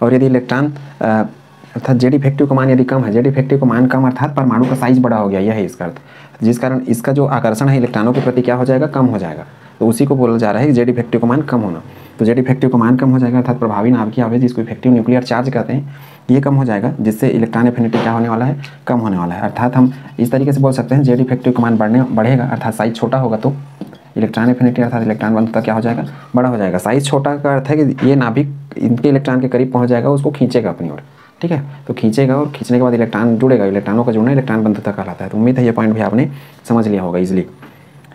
और यदि इलेक्ट्रॉन अर्थात जेड इफेक्टिव का मान यदि कम है, जेड इफेक्टिव का मान कम अर्थात परमाणु का साइज बड़ा हो गया, यह है इसका अर्थ, जिस कारण इसका जो आकर्षण है इलेक्ट्रॉनों के प्रति क्या हो जाएगा, कम हो जाएगा। तो उसी को बोला जा रहा है कि जेड इफेक्टिव का मान कम होना। तो जेड इफेक्टिव का मान कम हो जाएगा अर्थात प्रभावी नाभिकीय आवेश जिसको इफेक्टिव न्यूक्लियर चार्ज कहते हैं, ये कम हो जाएगा, जिससे इलेक्ट्रॉन एफिनिटी क्या होने वाला है, कम होने वाला है। अर्थात हम इस तरीके से बोल सकते हैं जेड इफेक्टिव का मान बढ़ेगा अर्थात साइज छोटा होगा तो इलेक्ट्रॉन एफिनिटी अर्थात इलेक्ट्रॉन बंधुता क्या हो जाएगा, बड़ा हो जाएगा। साइज छोटा का अर्थ है कि ये नाभिक इनके इलेक्ट्रॉन के करीब पहुँच जाएगा, उसको खींचेगा अपनी ओर। ठीक है, तो खींचेगा और खींचने के बाद इलेक्ट्रॉन जुड़ेगा, इलेक्ट्रॉनों का जुड़ना इलेक्ट्रॉन बंधुता कहलाता है। तो उम्मीद है ये पॉइंट भी आपने समझ लिया होगा इजीली।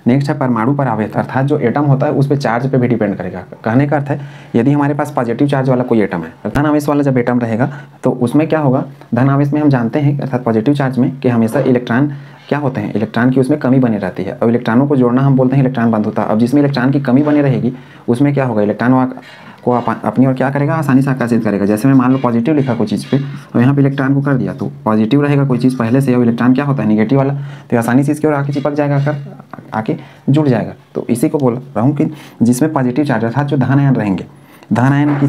नेक्स्ट है परमाणु पर आवेश अर्थात जो एटम होता है उस पर चार्ज पे भी डिपेंड करेगा। कहने का अर्थ है यदि हमारे पास पॉजिटिव चार्ज वाला कोई एटम है, धन आवेश वाला जब एटम रहेगा तो उसमें क्या होगा, धन आवेश में हम जानते हैं अर्थात पॉजिटिव चार्ज में कि हमेशा इलेक्ट्रॉन क्या होते हैं, इलेक्ट्रॉन की उसमें कमी बनी रहती है और इलेक्ट्रॉनों को जोड़ना हम बोलते हैं इलेक्ट्रॉन बंधुता। अब जिसमें इलेक्ट्रॉन की कमी बनी रहेगी उसमें क्या होगा, इलेक्ट्रॉन को अपनी ओर क्या करेगा, आसानी से आकर्षित करेगा। जैसे मैं मान लो पॉजिटिव लिखा कोई चीज़ पे और यहाँ पे इलेक्ट्रॉन को कर दिया तो पॉजिटिव रहेगा कोई चीज़ पहले से, और इलेक्ट्रॉन क्या होता है निगेटिव वाला, तो आसानी से इसकी ओर आके चिपक जाएगा, आके जुड़ जाएगा। तो इसी को बोल रहा हूँ कि जिसमें पॉजिटिव चार्ज अर्थात जो धन आयन रहेंगे, धन आयन की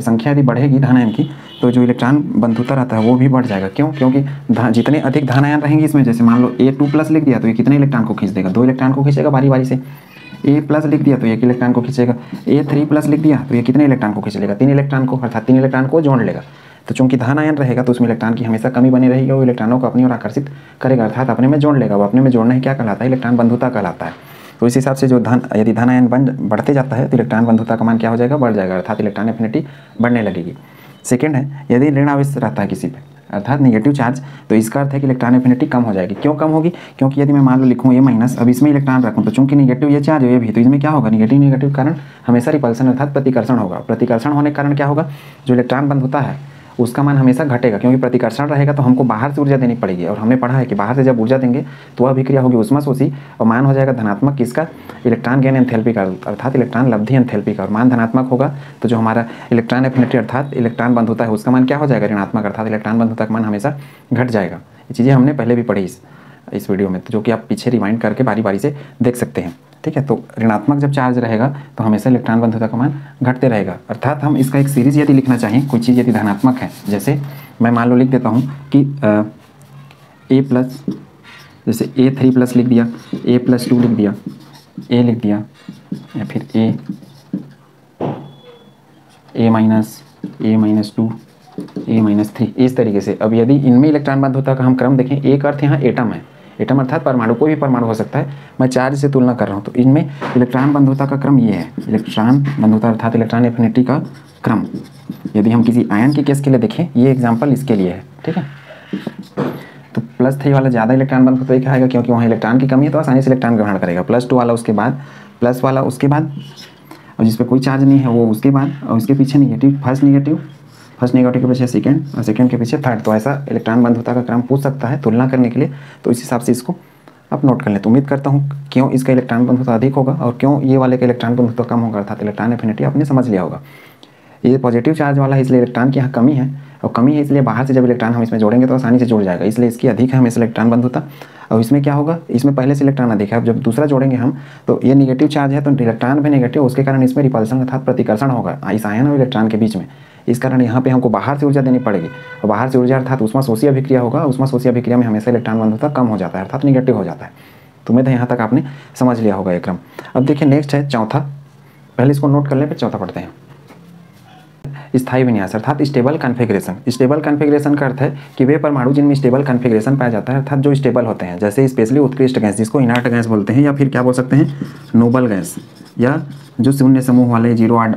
संख्या यदि बढ़ेगी धन आयन की तो जो इलेक्ट्रॉन बंधुता रहता है वो भी बढ़ जाएगा। क्यों, क्योंकि जितने अधिक धन आयन रहेंगे इसमें, जैसे मान लो A2+ लिख दिया तो ये कितने इलेक्ट्रॉन को खींच देगा, 2 इलेक्ट्रॉन को खींचेगा बारी बारी से। A+ लिख दिया तो 1 इलेक्ट्रॉन को खींचेगा। A3+ लिख दिया तो ये कितने इलेक्ट्रॉन को खींच लेगा, 3 इलेक्ट्रॉन को, अर्थात 3 इलेक्ट्रॉन को जोड़ लेगा। तो चूंकि धन आयन रहेगा तो उसमें इलेक्ट्रॉन की हमेशा कमी बनी रहेगी, वो इलेक्ट्रॉनों को अपनी ओर आकर्षित करेगा अर्थात अपने में जोड़ लेगा। वो अपने में जोड़ना ही क्या कहलाता है, इलेक्ट्रॉन बंधुता कहलाता है। तो इस हिसाब से जो यदि धन आयन बढ़ते जाता है तो इलेक्ट्रॉन बंधुता का मान क्या हो जाएगा, बढ़ जाएगा अर्थात इलेक्ट्रॉन एफिनिटी बढ़ने लगेगी। सेकेंड है यदि ऋण आवेश रहता है किसी पे अर्थात नेगेटिव चार्ज, तो इसका अर्थ है कि इलेक्ट्रॉन एफिनिटी कम हो जाएगी। क्यों कम होगी, क्योंकि यदि मैं मान लो लिखूँ A-, अब इसमें इलेक्ट्रॉन रखूँ तो चूंकि नेगेटिव ये चार्ज ये भी, तो इसमें क्या होगा, नेगेटिव कारण हमेशा रिपल्सन अर्थात प्रतिकर्षण होगा। प्रतिकर्षण होने के कारण क्या होगा, जो इलेक्ट्रॉन बंधुता है उसका मान हमेशा घटेगा, क्योंकि प्रतिकर्षण रहेगा तो हमको बाहर से ऊर्जा देनी पड़ेगी, और हमने पढ़ा है कि बाहर से जब ऊर्जा देंगे तो वह अभिक्रिया होगी ऊष्माशोषी और मान हो जाएगा धनात्मक किसका, इलेक्ट्रॉन गेन एंथैल्पी का, अर्थात इलेक्ट्रॉन लब्धि एंथैल्पी का। और मान धनात्मक होगा तो जो हमारा इलेक्ट्रॉन एफिनिटी अर्थात इलेक्ट्रॉन बंधुता है उसका मान क्या हो जाएगा, ऋणात्मक, अर्थात इलेक्ट्रॉन बंधुता का मान हमेशा घट जाएगा। ये चीज़ें हमने पहले भी पढ़ी इस वीडियो में, तो जो कि आप पीछे रिवाइंड करके बारी बारी से देख सकते हैं। ठीक है, तो ऋणात्मक जब चार्ज रहेगा तो हमेशा इलेक्ट्रॉन बंधुता का मान घटते रहेगा। अर्थात हम इसका एक सीरीज यदि लिखना चाहें, कोई चीज़ यदि धनात्मक है, जैसे मैं मान लो लिख देता हूँ कि ए प्लस, जैसे A3+ लिख दिया, A+2 लिख दिया, A लिख दिया, या फिर A-2, A-3, इस तरीके से। अब यदि इनमें इलेक्ट्रॉन बंधुता का हम क्रम देखें, एक अर्थ यहाँ एटम है, एटम अर्थात परमाणु, कोई भी परमाणु हो सकता है, मैं चार्ज से तुलना कर रहा हूँ, तो इनमें इलेक्ट्रॉन बंधुता का क्रम ये है, इलेक्ट्रॉन बंधुता अर्थात इलेक्ट्रॉन एफिनिटी का क्रम। यदि हम किसी आयन के केस के लिए देखें, ये एग्जाम्पल इसके लिए है। ठीक है, तो +3 वाला ज़्यादा इलेक्ट्रॉन बंधुता दिखाएगा, क्योंकि वहाँ इलेक्ट्रॉन की कमी है तो आसानी से इलेक्ट्रॉन ग्रहण करेगा। +2 वाला उसके बाद, प्लस वाला उसके बाद, और जिस पर कोई चार्ज नहीं है वो उसके बाद, और उसके पीछे निगेटिव, फर्स्ट नेगेटिव के पीछे सेकंड, और सेकंड के पीछे थर्ड। तो ऐसा इलेक्ट्रॉन बंधुता का क्रम पूछ सकता है तुलना करने के लिए, तो इस हिसाब से इसको आप नोट कर लें। तो उम्मीद करता हूँ क्यों इसका इलेक्ट्रॉन बंधुता अधिक होगा और क्यों ये वाले का इलेक्ट्रॉन बंधुता कम होगा, अर्थात इलेक्ट्रॉन एफिनिटी आपने समझ लिया होगा। ये पॉजिटिव चार्ज वाला है इसलिए इलेक्ट्रॉन की यहाँ कमी है, और कमी है इसलिए बाहर से जब इलेक्ट्रॉन हम इसमें जोड़ेंगे तो आसानी से जुड़ जाएगा, इसलिए इसकी अधिक है हमेशा इलेक्ट्रॉन बंधुता। और इसमें क्या होगा, इसमें पहले से इलेक्ट्रॉन अधिक है, अब जब दूसरा जोड़ेंगे हम तो ये निगेटिव चार्ज है तो इलेक्ट्रॉन भी नेगेटिव, उसके कारण इसमें रिपल्सन अर्थात प्रतिकर्षण होगा इस आयन और इलेक्ट्रॉन के बीच में। इस कारण यहाँ पे हमको बाहर से ऊर्जा देनी पड़ेगी, और बाहर से ऊर्जा अर्थात ऊष्माशोषी अभिक्रिया होगा, ऊष्माशोषी अभिक्रिया में हमेशा इलेक्ट्रॉन बंधुता कम हो जाता है, अर्थात निगेटिव हो जाता है। तो उम्मीद है यहाँ तक आपने समझ लिया होगा ये क्रम। अब देखिए नेक्स्ट है चौथा, पहले इसको नोट कर लें फिर चौथा पढ़ते हैं। स्थायी विन्यास अर्थात स्टेबल कॉन्फ़िगरेशन। स्टेबल कॉन्फ़िगरेशन का अर्थ है कि वे परमाणु जिनमें स्टेबल कॉन्फ़िगरेशन पाया जाता है, अर्थात जो स्टेबल होते हैं, जैसे स्पेशली उत्कृष्ट गैस जिसको इनर्ट गैस बोलते हैं, या फिर क्या बोल सकते हैं नोबल गैस, या जो शून्य समूह वाले 0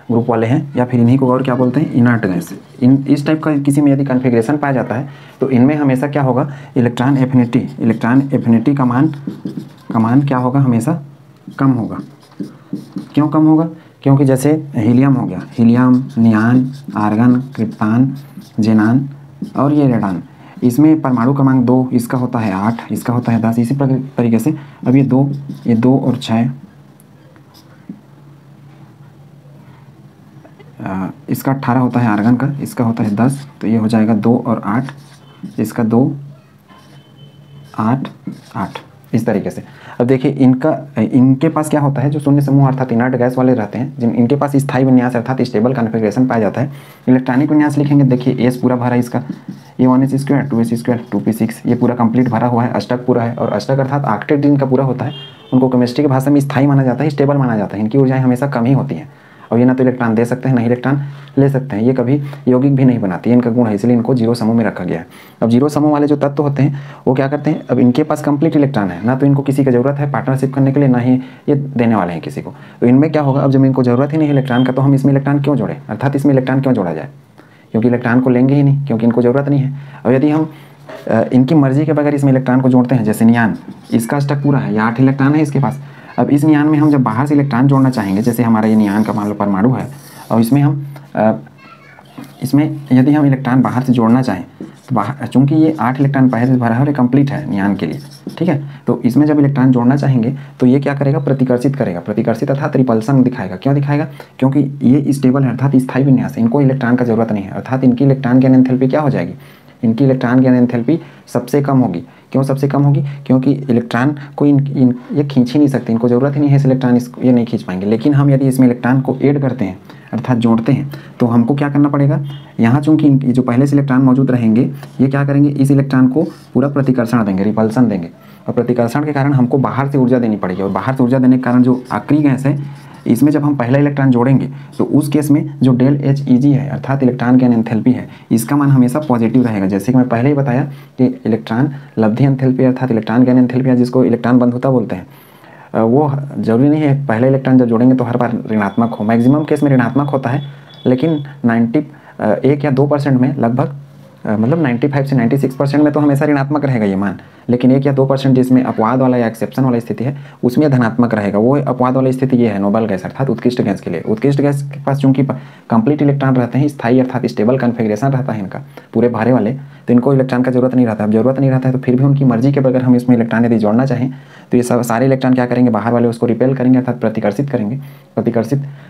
ग्रुप वाले हैं, या फिर इन्हीं को और क्या बोलते हैं इनर्ट गैस। इस टाइप का किसी में यदि कॉन्फ़िगरेशन पाया जाता है तो इनमें हमेशा क्या होगा, इलेक्ट्रॉन एफिनिटी का मान क्या होगा, हमेशा कम होगा। क्यों कम होगा, क्योंकि जैसे हीलियम हो गया, हीलियम, नियान, आर्गन, क्रिप्टान, जेनान और ये रेडान, इसमें परमाणु क्रमांक 2, इसका होता है 8, इसका होता है 10, इसी तरीके से। अब ये 2 और 6, इसका 18 होता है आर्गन का, इसका होता है 10, तो ये हो जाएगा 2 और 8, इसका 2, 8, 8, इस तरीके से। अब देखिए इनके पास क्या होता है, जो शून्य समूह अर्थात इनर्ट गैस वाले रहते हैं, जिन इनके पास स्थायी विन्यास अर्थात स्टेबल कॉन्फ़िगरेशन पाया जाता है। इलेक्ट्रॉनिक विन्यास लिखेंगे, देखिए एस पूरा भरा है इसका, ये 1s², 2s², 2p6, ये पूरा कंप्लीट भरा हुआ है, अष्टक पूरा है, और अष्टक अर्थात ऑक्टेट जिनका पूरा होता है उनको केमिस्ट्री की भाषा में स्थायी माना जाता है, स्टेबल माना जाता है। इनकी ऊर्जाएं हमेशा कम ही होती हैं, और ये ना तो इलेक्ट्रॉन दे सकते हैं ना ही इलेक्ट्रॉन ले सकते हैं, ये कभी यौगिक भी नहीं बनाती है, इनका गुण है, इसलिए इनको 0 समूह में रखा गया है। अब 0 समूह वाले जो तत्व होते हैं वो क्या करते हैं, अब इनके पास कंप्लीट इलेक्ट्रॉन है, ना तो इनको किसी की ज़रूरत है पार्टनरशिप करने के लिए, ना ही ये देने वाले हैं किसी को। तो इनमें क्या होगा, अब जब इनको ज़रूरत ही नहीं है इलेक्ट्रॉन का, तो हम इसमें इलेक्ट्रॉन क्यों जोड़ें, अर्थात इसमें इलेक्ट्रॉन क्यों जोड़ा जाए, क्योंकि इलेक्ट्रॉन को लेंगे ही नहीं, क्योंकि इनको ज़रूरत नहीं है। और यदि हम इनकी मर्जी के बगैर इसमें इलेक्ट्रॉन को जोड़ते हैं, जैसे नियान, इसका अष्टक पूरा है, या 8 इलेक्ट्रॉन है इसके पास। अब इस नियान में हम जब बाहर से इलेक्ट्रॉन जोड़ना चाहेंगे, जैसे हमारा ये नियान का मान लो परमाणु है, और इसमें यदि हम इलेक्ट्रॉन बाहर से जोड़ना चाहें तो बाहर, चूँकि ये 8 इलेक्ट्रॉन पहले से भरा है और ये कंप्लीट है नियान के लिए, ठीक है, तो इसमें जब इलेक्ट्रॉन जोड़ना चाहेंगे तो ये क्या करेगा, प्रतिकर्षित करेगा, प्रतिकर्षित अर्थात रिपल्सन दिखाएगा। क्यों दिखाएगा, क्योंकि ये स्टेबल है अर्थात स्थायी विन्यास है, इनको इलेक्ट्रॉन का जरूरत नहीं है, अर्थात इनकी इलेक्ट्रॉन गेन एंथैल्पी क्या हो जाएगी, इनकी इलेक्ट्रॉन गेन एंथैल्पी सबसे कम होगी। क्यों सबसे कम होगी, क्योंकि इलेक्ट्रॉन को ये खींच ही नहीं सकते, इनको ज़रूरत ही नहीं है इस इलेक्ट्रॉन, ये नहीं खींच पाएंगे। लेकिन हम यदि इसमें इलेक्ट्रॉन को ऐड करते हैं अर्थात जोड़ते हैं, तो हमको क्या करना पड़ेगा, यहाँ चूँकि जो पहले से इलेक्ट्रॉन मौजूद रहेंगे, ये क्या करेंगे, इस इलेक्ट्रॉन को पूरा प्रतिकर्षण देंगे, रिपल्सन देंगे, और प्रतिकर्षण के कारण हमको बाहर से ऊर्जा देनी पड़ेगी, और बाहर से ऊर्जा देने के कारण जो आखिरी गैस है, इसमें जब हम पहला इलेक्ट्रॉन जोड़ेंगे तो उस केस में जो ΔHEG है अर्थात इलेक्ट्रॉन गेन एंथैल्पी है, इसका मान हमेशा पॉजिटिव रहेगा। जैसे कि मैं पहले ही बताया कि इलेक्ट्रॉन लब्धि एंथैल्पी अर्थात इलेक्ट्रॉन गेन एंथैल्पी है, जिसको इलेक्ट्रॉन बंधुता बोलते हैं, वो जरूरी नहीं है पहले इलेक्ट्रॉन जब जोड़ेंगे तो हर बार ऋणात्मक हो, मैक्सिमम केस में ऋणात्मक होता है, लेकिन 1 या 2% में लगभग मतलब 95 से 96% में तो हमेशा ऋणात्मक रहेगा ये मान, लेकिन 1 या 2% जिसमें अपवाद वाला या एक्सेप्शन वाला स्थिति है उसमें धनात्मक रहेगा। वो अपवाद वाली स्थिति ये है नोबल गैस अर्थात उत्कृष्ट गैस के लिए। उत्कृष्ट गैस के पास चूंकि कंप्लीट इलेक्ट्रॉन रहते हैं, स्थायी अर्थात स्टेबल कन्फिग्रेशन रहता है इनका पूरे भारे वाले, तो इनको इलेक्ट्रॉन का जरूरत नहीं रहता। अब जरूरत नहीं रहता है तो फिर भी उनकी मर्जी के बगैर हम इसमें इलेक्ट्रॉन यदि जोड़ना चाहें तो ये सब सारे इलेक्ट्रॉन क्या करेंगे, बाहर वाले उसको रिपेल करेंगे अर्थात प्रतिकर्षित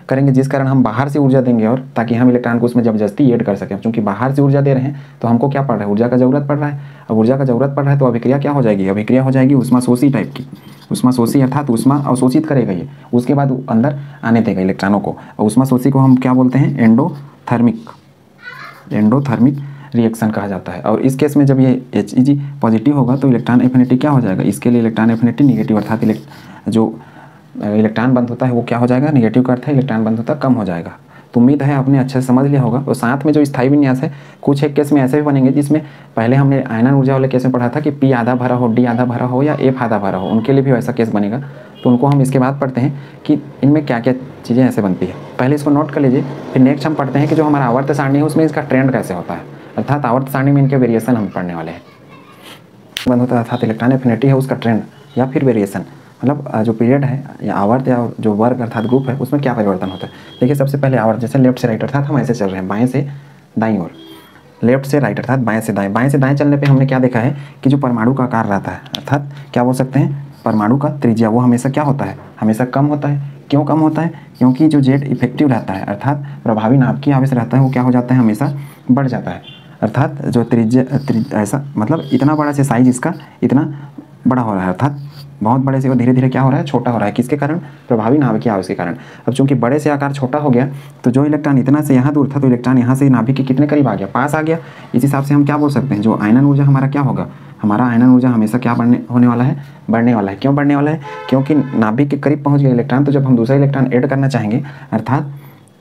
करेंगे, जिस कारण हम बाहर से ऊर्जा देंगे और ताकि हम इलेक्ट्रॉन को उसमें जबरदस्ती ऐड कर सकें। क्योंकि बाहर से ऊर्जा दे रहे हैं तो हमको क्या पड़ रहा है, ऊर्जा का जरूरत पड़ रहा है। अब ऊर्जा का जरूरत पड़ रहा है तो अभिक्रिया क्या हो जाएगी, अभिक्रिया हो जाएगी ऊष्माशोषी टाइप की। ऊष्माशोषी अर्थात ऊष्मा अवशोषित करेगा ये, उसके बाद अंदर आने देगा इलेक्ट्रॉनों को। और ऊष्माशोषी को हम क्या बोलते हैं, एंडोथर्मिक रिएक्शन कहा जाता है। और इस केस में जब ये Heg पॉजिटिव होगा तो इलेक्ट्रॉन एफिनिटी क्या हो जाएगा, इसके लिए इलेक्ट्रॉन एफिनिटी निगेटिव अर्थात जो इलेक्ट्रॉन बंध होता है वो क्या हो जाएगा, निगेटिव का अर्थ है इलेक्ट्रॉन बंध होता कम हो जाएगा। तो उम्मीद है आपने अच्छे से समझ लिया होगा। और साथ में जो स्थायी विन्यास है, कुछ एक केस में ऐसे भी बनेंगे जिसमें पहले हमने आयनन ऊर्जा वाले केस में पढ़ा था कि P आधा भरा हो, D आधा भरा हो या F आधा भरा हो, उनके लिए भी वैसा केस बनेगा। तो उनको हम इसके बाद पढ़ते हैं कि इनमें क्या क्या चीज़ें ऐसे बनती है। पहले इसको नोट कर लीजिए, फिर नेक्स्ट हम पढ़ते हैं कि जो हमारा आवर्त सारणी है उसमें इसका ट्रेंड कैसे होता है, अर्थात आवर्त सारणी में इनके वेरिएशन हम पढ़ने वाले हैं। बंद होता है अर्थात इलेक्ट्रॉन एफिनिटी है उसका ट्रेंड या फिर वेरिएशन, मतलब जो पीरियड है या आवर्त या जो वर्ग अर्थात ग्रुप है उसमें क्या परिवर्तन होता है। देखिए सबसे पहले आवर्त, जैसे लेफ्ट से राइट अर्थात हम ऐसे चल रहे हैं बाएं से दाईं ओर, लेफ्ट से राइट अर्थात बाएं से दाएं। बाएं से दाएं चलने पे हमने क्या देखा है कि जो परमाणु का आकार रहता है अर्थात क्या बोल सकते हैं, परमाणु का त्रिज्या वो हमेशा क्या होता है, हमेशा कम होता है। क्यों कम होता है, क्योंकि जो जेड इफेक्टिव रहता है अर्थात प्रभावी नाभिकीय आवेश रहता है वो क्या हो जाता है, हमेशा बढ़ जाता है। अर्थात जो त्रिज्या ऐसा मतलब इतना बड़ा से साइज इसका इतना बड़ा हो रहा है, अर्थात बहुत बड़े से वो धीरे धीरे क्या हो रहा है, छोटा हो रहा है। किसके कारण, प्रभावी नाभिकीय आवेश के कारण। अब चूंकि बड़े से आकार छोटा हो गया तो जो इलेक्ट्रॉन इतना से यहाँ दूर था तो इलेक्ट्रॉन यहाँ से नाभिक के कितने करीब आ गया, पास आ गया। इस हिसाब से हम क्या बोल सकते हैं, जो आयनन ऊर्जा हमारा क्या होगा, हमारा आयनन ऊर्जा हमेशा क्या होने वाला है, बढ़ने वाला है। क्यों बढ़ने वाला है, क्योंकि नाभिक के करीब पहुँच गया इलेक्ट्रॉन, तो जब हम दूसरा इलेक्ट्रॉन ऐड करना चाहेंगे अर्थात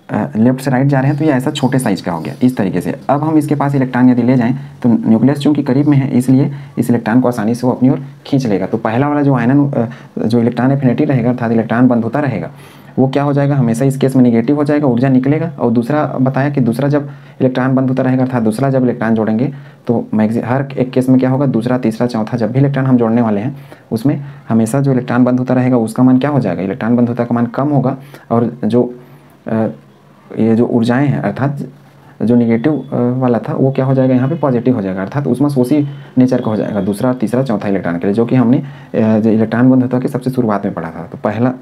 लेफ्ट से राइट जा रहे हैं तो ये ऐसा छोटे साइज का हो गया इस तरीके से। अब हम इसके पास इलेक्ट्रॉन यदि ले जाएं तो न्यूक्लियस चूंकि करीब में है इसलिए इस इलेक्ट्रॉन को आसानी से वो अपनी ओर खींच लेगा। तो पहला वाला जो आयनन जो इलेक्ट्रॉन एफिनिटी रहेगा अर्थात इलेक्ट्रॉन बंद होता रहेगा वो क्या हो जाएगा, हमेशा इस केस में निगेटिव हो जाएगा, ऊर्जा निकलेगा। और दूसरा बताया कि दूसरा जब इलेक्ट्रॉन बंद होता रहेगा अर्थात दूसरा जब इलेक्ट्रॉन जोड़ेंगे तो हर एक केस में क्या होगा, दूसरा तीसरा चौथा जब भी इलेक्ट्रॉन हम जोड़ने वाले हैं उसमें हमेशा जो इलेक्ट्रॉन बंद होता रहेगा उसका मान क्या हो जाएगा, इलेक्ट्रॉन बंद होता का मान कम होगा। और जो ये जो ऊर्जाएं हैं अर्थात जो निगेटिव वाला था वो क्या हो जाएगा, यहाँ पे पॉजिटिव हो जाएगा अर्थात ऊष्माशोषी नेचर का हो जाएगा दूसरा तीसरा चौथा इलेक्ट्रॉन के लिए, जो कि हमने जो इलेक्ट्रॉन बंद होता कि सबसे शुरुआत में पढ़ा था। तो पहला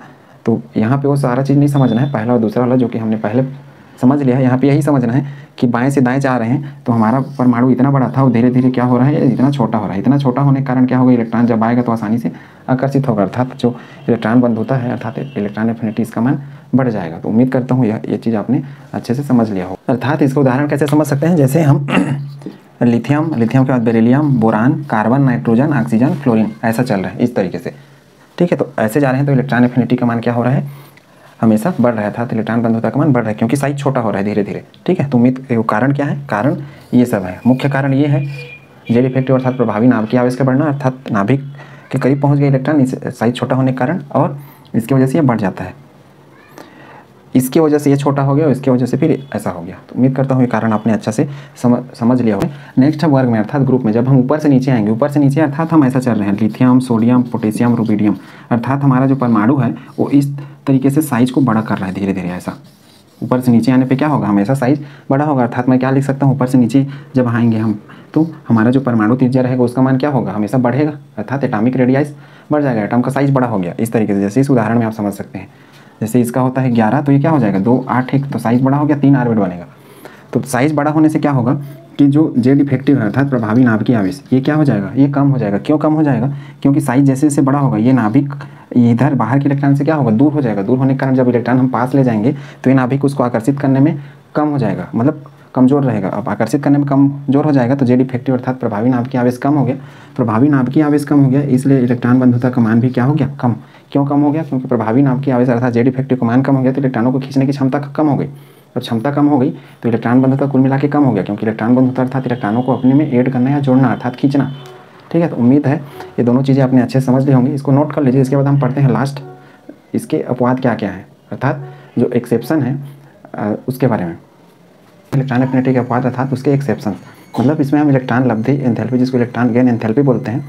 तो यहाँ पे वो सारा चीज़ नहीं समझना है, पहला और दूसरा वाला जो कि हमने पहले समझ लिया है। यहाँ पे यही समझना है कि बाएं से दाएं जा रहे हैं तो हमारा परमाणु इतना बड़ा था वो धीरे धीरे क्या हो रहा है, इतना छोटा हो रहा है। इतना छोटा होने के कारण क्या होगा, इलेक्ट्रॉन जब आएगा तो आसानी से आकर्षित होगा अर्थात जो इलेक्ट्रॉन बंद होता है अर्थात इलेक्ट्रॉन एफिनिटी इसका मान बढ़ जाएगा। तो उम्मीद करता हूँ ये चीज़ आपने अच्छे से समझ लिया हो। अर्थात इसका उदाहरण कैसे समझ सकते हैं, जैसे हम लिथियम के बाद beryllium, boron, carbon, nitrogen, oxygen, fluorine ऐसा चल रहा है इस तरीके से, ठीक है। तो ऐसे जा रहे हैं तो इलेक्ट्रॉन एफिनिटी का मान क्या हो रहा है, हमेशा बढ़ रहा था, इलेक्ट्रॉन बंद होता का मान बढ़ रहा है क्योंकि साइज छोटा हो रहा है धीरे धीरे, ठीक है। तो उम्मीद कारण क्या है, कारण ये सब है। मुख्य कारण ये है जेड इफेक्टिव अर्थात प्रभावी नाभिकीय आवेश का बढ़ना अर्थात नाभिक के करीब पहुंच गए इलेक्ट्रॉन, इस साइज छोटा होने के कारण, और इसकी वजह से ये बढ़ जाता है, इसकी वजह से ये छोटा हो गया और इसकी वजह से फिर ऐसा हो गया। तो उम्मीद करता हूँ ये कारण आपने अच्छा से समझ लिया होगा। नेक्स्ट है वर्ग में अर्थात ग्रुप में, जब हम ऊपर से नीचे आएंगे, ऊपर से नीचे अर्थात हम ऐसा चल रहे हैं लिथियम, सोडियम, पोटेशियम, रुबिडियम अर्थात हमारा जो परमाणु है वो इस तरीके से साइज को बड़ा कर रहा है धीरे धीरे। ऐसा ऊपर से नीचे आने पे क्या होगा, हमेशा साइज बड़ा होगा अर्थात मैं क्या लिख सकता हूँ, ऊपर से नीचे जब आएंगे हम तो हमारा जो परमाणु त्रिज्या रहेगा उसका मान क्या होगा, हमेशा बढ़ेगा अर्थात एटॉमिक रेडियस बढ़ जाएगा, एटम का साइज बड़ा हो गया इस तरीके से। जैसे इस उदाहरण में आप समझ सकते हैं, जैसे इसका होता है 11 तो ये क्या हो जाएगा 2 8 1 तो साइज बड़ा हो गया, 3 ऑर्बिट बनेगा। तो साइज बड़ा होने से क्या होगा कि जो जेड इफेक्टिव है अर्थात प्रभावी नाभिकीय आवेश ये क्या हो जाएगा, ये कम हो जाएगा। क्यों कम हो जाएगा, क्योंकि साइज जैसे जैसे बड़ा होगा ये नाभिक इधर बाहर के इलेक्ट्रॉन से क्या होगा, दूर हो जाएगा। दूर होने के कारण जब इलेक्ट्रॉन हम पास ले जाएंगे तो ये नाभिक उसको आकर्षित करने में कम हो जाएगा, मतलब कमजोर रहेगा। अब आकर्षित करने में कमजोर हो जाएगा तो जेड इफेक्टिव अर्थात प्रभावी नाभिकीय आवेश कम हो गया। प्रभावी नाभिकीय आवेश कम हो गया इसलिए इलेक्ट्रॉन बंधुता का मान भी क्या हो गया, कम। क्यों कम हो गया, क्योंकि प्रभावी नाभिकीय आवेश अर्थात जेड इफेक्टिव का मान कम हो गया तो इलेक्ट्रॉनों को खींचने की क्षमता कम हो गई। और क्षमता कम हो गई तो इलेक्ट्रॉन बंधुता कुल मिला के कम हो गया, क्योंकि इलेक्ट्रॉन बंधुता अर्थात इलेक्ट्रॉनों को अपने में ऐड करना या जोड़ना अर्थात खींचना, ठीक है। तो उम्मीद है ये दोनों चीज़ें आपने अच्छे से समझ ली होंगी। इसको नोट कर लीजिए। इसके बाद हम पढ़ते हैं लास्ट इसके अपवाद क्या क्या है अर्थात जो एक्सेप्शन है उसके बारे में। इलेक्ट्रॉन एफिनिटी के अपवाद अर्थात उसके एक्सेप्शन। मतलब इसमें हम इलेक्ट्रॉन लब्धि एंथैल्पी, जिसको इलेक्ट्रॉन गेन एंथैल्पी बोलते हैं,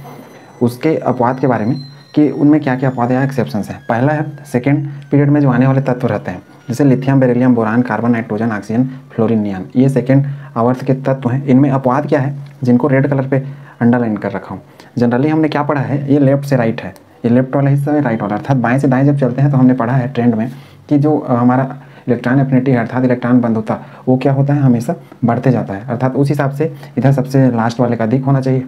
उसके अपवाद के बारे में कि उनमें क्या क्या अपवाद या एक्सेप्शंस हैं। पहला है सेकेंड पीरियड में जो आने वाले तत्व रहते हैं, जैसे lithium, beryllium, boron, carbon, nitrogen, oxygen, fluorine, neon, ये सेकेंड आवर्त के तत्व हैं। इनमें अपवाद क्या है, जिनको रेड कलर पे अंडरलाइन कर रखा हूँ। जनरली हमने क्या पढ़ा है, ये लेफ्ट से राइट है, ये लेफ्ट वाला हिस्सा है, राइट वाला, अर्थात बाएं से दाएं जब चलते हैं तो हमने पढ़ा है ट्रेंड में कि जो हमारा इलेक्ट्रॉन एफिनिटी है अर्थात इलेक्ट्रॉन बंधुता, वो क्या होता है, हमेशा बढ़ते जाता है, अर्थात उस हिसाब से इधर सबसे लास्ट वाले का अधिक होना चाहिए,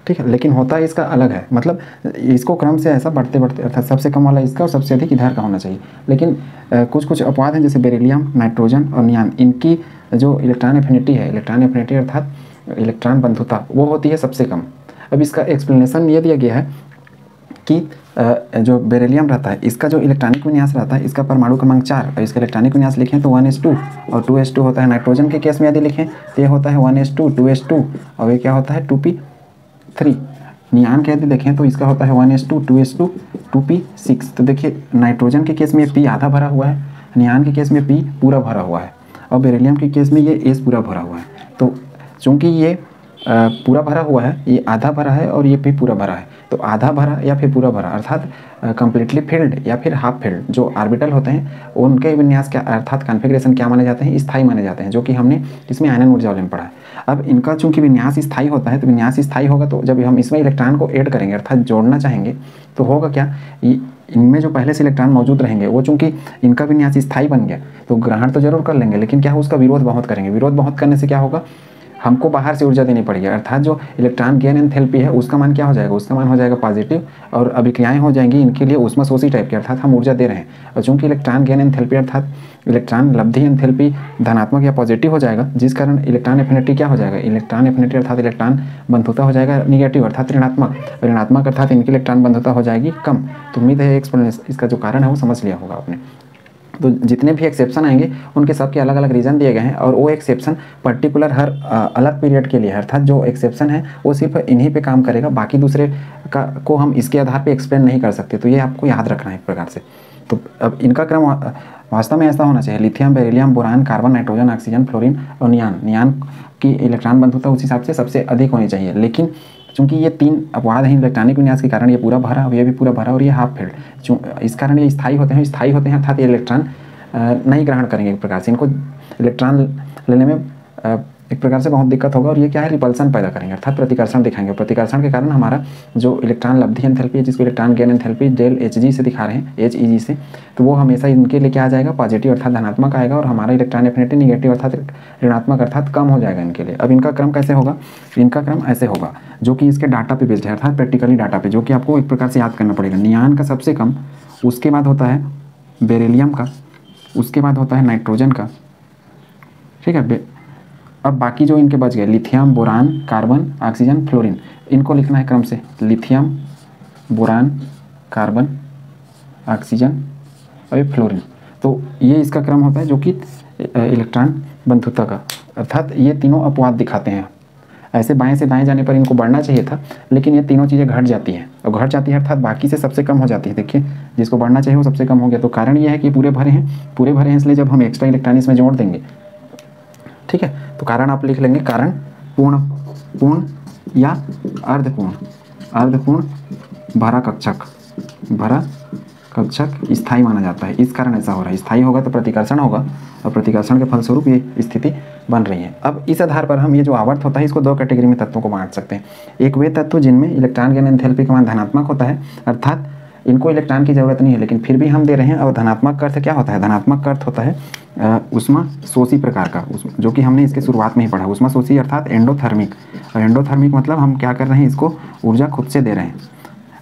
ठीक है। लेकिन होता है इसका अलग है, मतलब इसको क्रम से ऐसा बढ़ते बढ़ते अर्थात सबसे कम वाला इसका और सबसे अधिक इधर का होना चाहिए। लेकिन कुछ कुछ अपवाद हैं, जैसे बेरिलियम, नाइट्रोजन और नियान, इनकी जो इलेक्ट्रॉन एफिनिटी है, इलेक्ट्रॉन एफिनिटी अर्थात इलेक्ट्रॉन बंधुता, वो होती है सबसे कम। अब इसका एक्सप्लेनेशन ये दिया गया है कि जो बेरिलियम रहता है, इसका जो इलेक्ट्रॉनिक विन्यास रहता है, इसका परमाणु क्रमांक 4 और इसका इलेक्ट्रॉनिक विन्यास लिखें तो 1s2 और 2s2 होता है। नाइट्रोजन के केस में यदि लिखें तो ये होता है 1s2 2s2 और ये क्या होता है 2p3। नियान के यदि देखें तो इसका होता है 1s2 2s2 2p6। तो देखिए नाइट्रोजन के केस में ये p आधा भरा हुआ है, नियान के केस में p पूरा भरा हुआ है और बेरिलियम के केस में ये s पूरा भरा हुआ है। तो चूँकि ये पूरा भरा हुआ है, ये आधा भरा है और ये p पूरा भरा है, तो आधा भरा या फिर पूरा भरा अर्थात कम्प्लीटली फिल्ड या फिर हाफ फिल्ड जो ऑर्बिटल होते हैं, उनके विन्यास क्या अर्थात कॉन्फ़िगरेशन क्या माने जाते हैं, स्थायी माने जाते हैं, जो कि हमने इसमें आयनन ऊर्जा वाले में पढ़ा है। अब इनका चूंकि विन्यास स्थायी होता है, तो विन्यास स्थायी होगा तो जब हम इसमें इलेक्ट्रॉन को ऐड करेंगे अर्थात जोड़ना चाहेंगे तो होगा क्या, इनमें जो पहले से इलेक्ट्रॉन मौजूद रहेंगे वो चूंकि इनका विन्यास स्थायी बन गया तो ग्रहण तो जरूर कर लेंगे, लेकिन क्या है उसका विरोध बहुत करेंगे। विरोध बहुत करने से क्या होगा, हमको बाहर से ऊर्जा देनी पड़ेगी, अर्थात जो इलेक्ट्रॉन गेन एंथैल्पी है उसका मान क्या हो जाएगा, उसका मान हो जाएगा पॉजिटिव और अभिक्रियाएं हो जाएंगी इनके लिए ऊष्माशोषी टाइप की, अर्थात हम ऊर्जा दे रहे हैं। और चूंकि इलेक्ट्रॉन गेन एंथैल्पी अर्थात इलेक्ट्रॉन लब्धि एंथैल्पी धनात्मक या पॉजिटिव हो जाएगा, जिस कारण इलेक्ट्रॉन एफिनिटी क्या हो जाएगा, इलेक्ट्रॉन एफिनिटी अर्थात इलेक्ट्रॉन बंधुता हो जाएगा निगेटिव अर्थात ऋणात्मक, ऋणात्मक अर्थात इनकी इलेक्ट्रॉन बंधुता हो जाएगी कम। तो उम्मीद है एक्सप्लेनेशन इसका जो कारण है वो समझ लिया होगा आपने। तो जितने भी एक्सेप्शन आएंगे उनके सबके अलग अलग रीज़न दिए गए हैं और वो एक्सेप्शन पर्टिकुलर हर अलग पीरियड के लिए है, अर्थात जो एक्सेप्शन है वो सिर्फ इन्हीं पे काम करेगा, बाकी दूसरे का को हम इसके आधार पे एक्सप्लेन नहीं कर सकते। तो ये आपको याद रखना है एक प्रकार से। तो अब इनका क्रम वास्तव में ऐसा होना चाहिए, lithium, beryllium, boron, carbon, nitrogen, oxygen, fluorine और नियान की इलेक्ट्रॉन बंधुता उस हिसाब से सबसे अधिक होनी चाहिए। लेकिन चूंकि ये तीन अपवाद हैं इलेक्ट्रॉनिक विन्यास के कारण, ये पूरा भरा और ये भी पूरा भरा और ये हाफ फिल्ड, इस कारण ये स्थायी होते हैं अर्थात ये इलेक्ट्रॉन नहीं ग्रहण करेंगे एक प्रकार से, इनको इलेक्ट्रॉन लेने में एक प्रकार से बहुत दिक्कत होगा और ये क्या है रिपल्सन पैदा करेंगे अर्थात प्रतिकर्षण दिखाएंगे। प्रतिकर्षण के कारण हमारा जो इलेक्ट्रॉन लब्धि एंथैल्पी है, जिसको electron gain enthalpy del Hg से दिखा रहे हैं, HEG से, तो वो हमेशा इनके लिए क्या आ जाएगा, पॉजिटिव अर्थात धनात्मक आएगा और हमारा इलेक्ट्रॉन एफिनिटी निगेटिव अर्थात ऋणात्मक अर्थात कम हो जाएगा इनके लिए। अब इनका क्रम कैसे होगा, इनका क्रम ऐसे होगा जो कि इसके डाटा पे बेस्ड है अर्थात प्रैक्टिकली डाटा पे, जो कि आपको एक प्रकार से याद करना पड़ेगा। नियान का सबसे कम, उसके बाद होता है बेरिलियम का, उसके बाद होता है नाइट्रोजन का, ठीक है। अब बाकी जो इनके बच गए lithium, boron, carbon, oxygen, fluorine, इनको लिखना है क्रम से, लिथियम, बोरान, कार्बन, ऑक्सीजन और ये फ्लोरीन। तो ये इसका क्रम होता है जो कि इलेक्ट्रॉन बंधुता का, अर्थात ये तीनों अपवाद दिखाते हैं। ऐसे बाएं से दाएं जाने पर इनको बढ़ना चाहिए था, लेकिन ये तीनों चीज़ें घट जाती हैं और घट जाती है अर्थात बाकी से सबसे कम हो जाती है। देखिए जिसको बढ़ना चाहिए वो सबसे कम हो गया, तो कारण ये है कि पूरे भरे हैं, इसलिए जब हम एक्स्ट्रा इलेक्ट्रॉन इसमें जोड़ देंगे, ठीक है, तो कारण आप लिख लेंगे, कारण पूर्ण या अर्धपूर्ण भरा कक्षक स्थायी माना जाता है, इस कारण ऐसा हो रहा है। स्थायी होगा तो प्रतिकर्षण होगा और प्रतिकर्षण के फलस्वरूप ये स्थिति बन रही है। अब इस आधार पर हम ये जो आवर्त होता है इसको दो कैटेगरी में तत्वों को बांट सकते हैं। एक वे तत्व जिनमें इलेक्ट्रॉन गेन एंथैल्पी का मान धनात्मक होता है, अर्थात इनको इलेक्ट्रॉन की जरूरत नहीं है लेकिन फिर भी हम दे रहे हैं। और धनात्मक का अर्थ क्या होता है, धनात्मक का अर्थ होता है ऊष्माशोषी प्रकार का, जो कि हमने इसके शुरुआत में ही पढ़ा। ऊष्माशोषी अर्थात एंडोथर्मिक, और एंडोथर्मिक मतलब हम क्या कर रहे हैं, इसको ऊर्जा खुद से दे रहे हैं।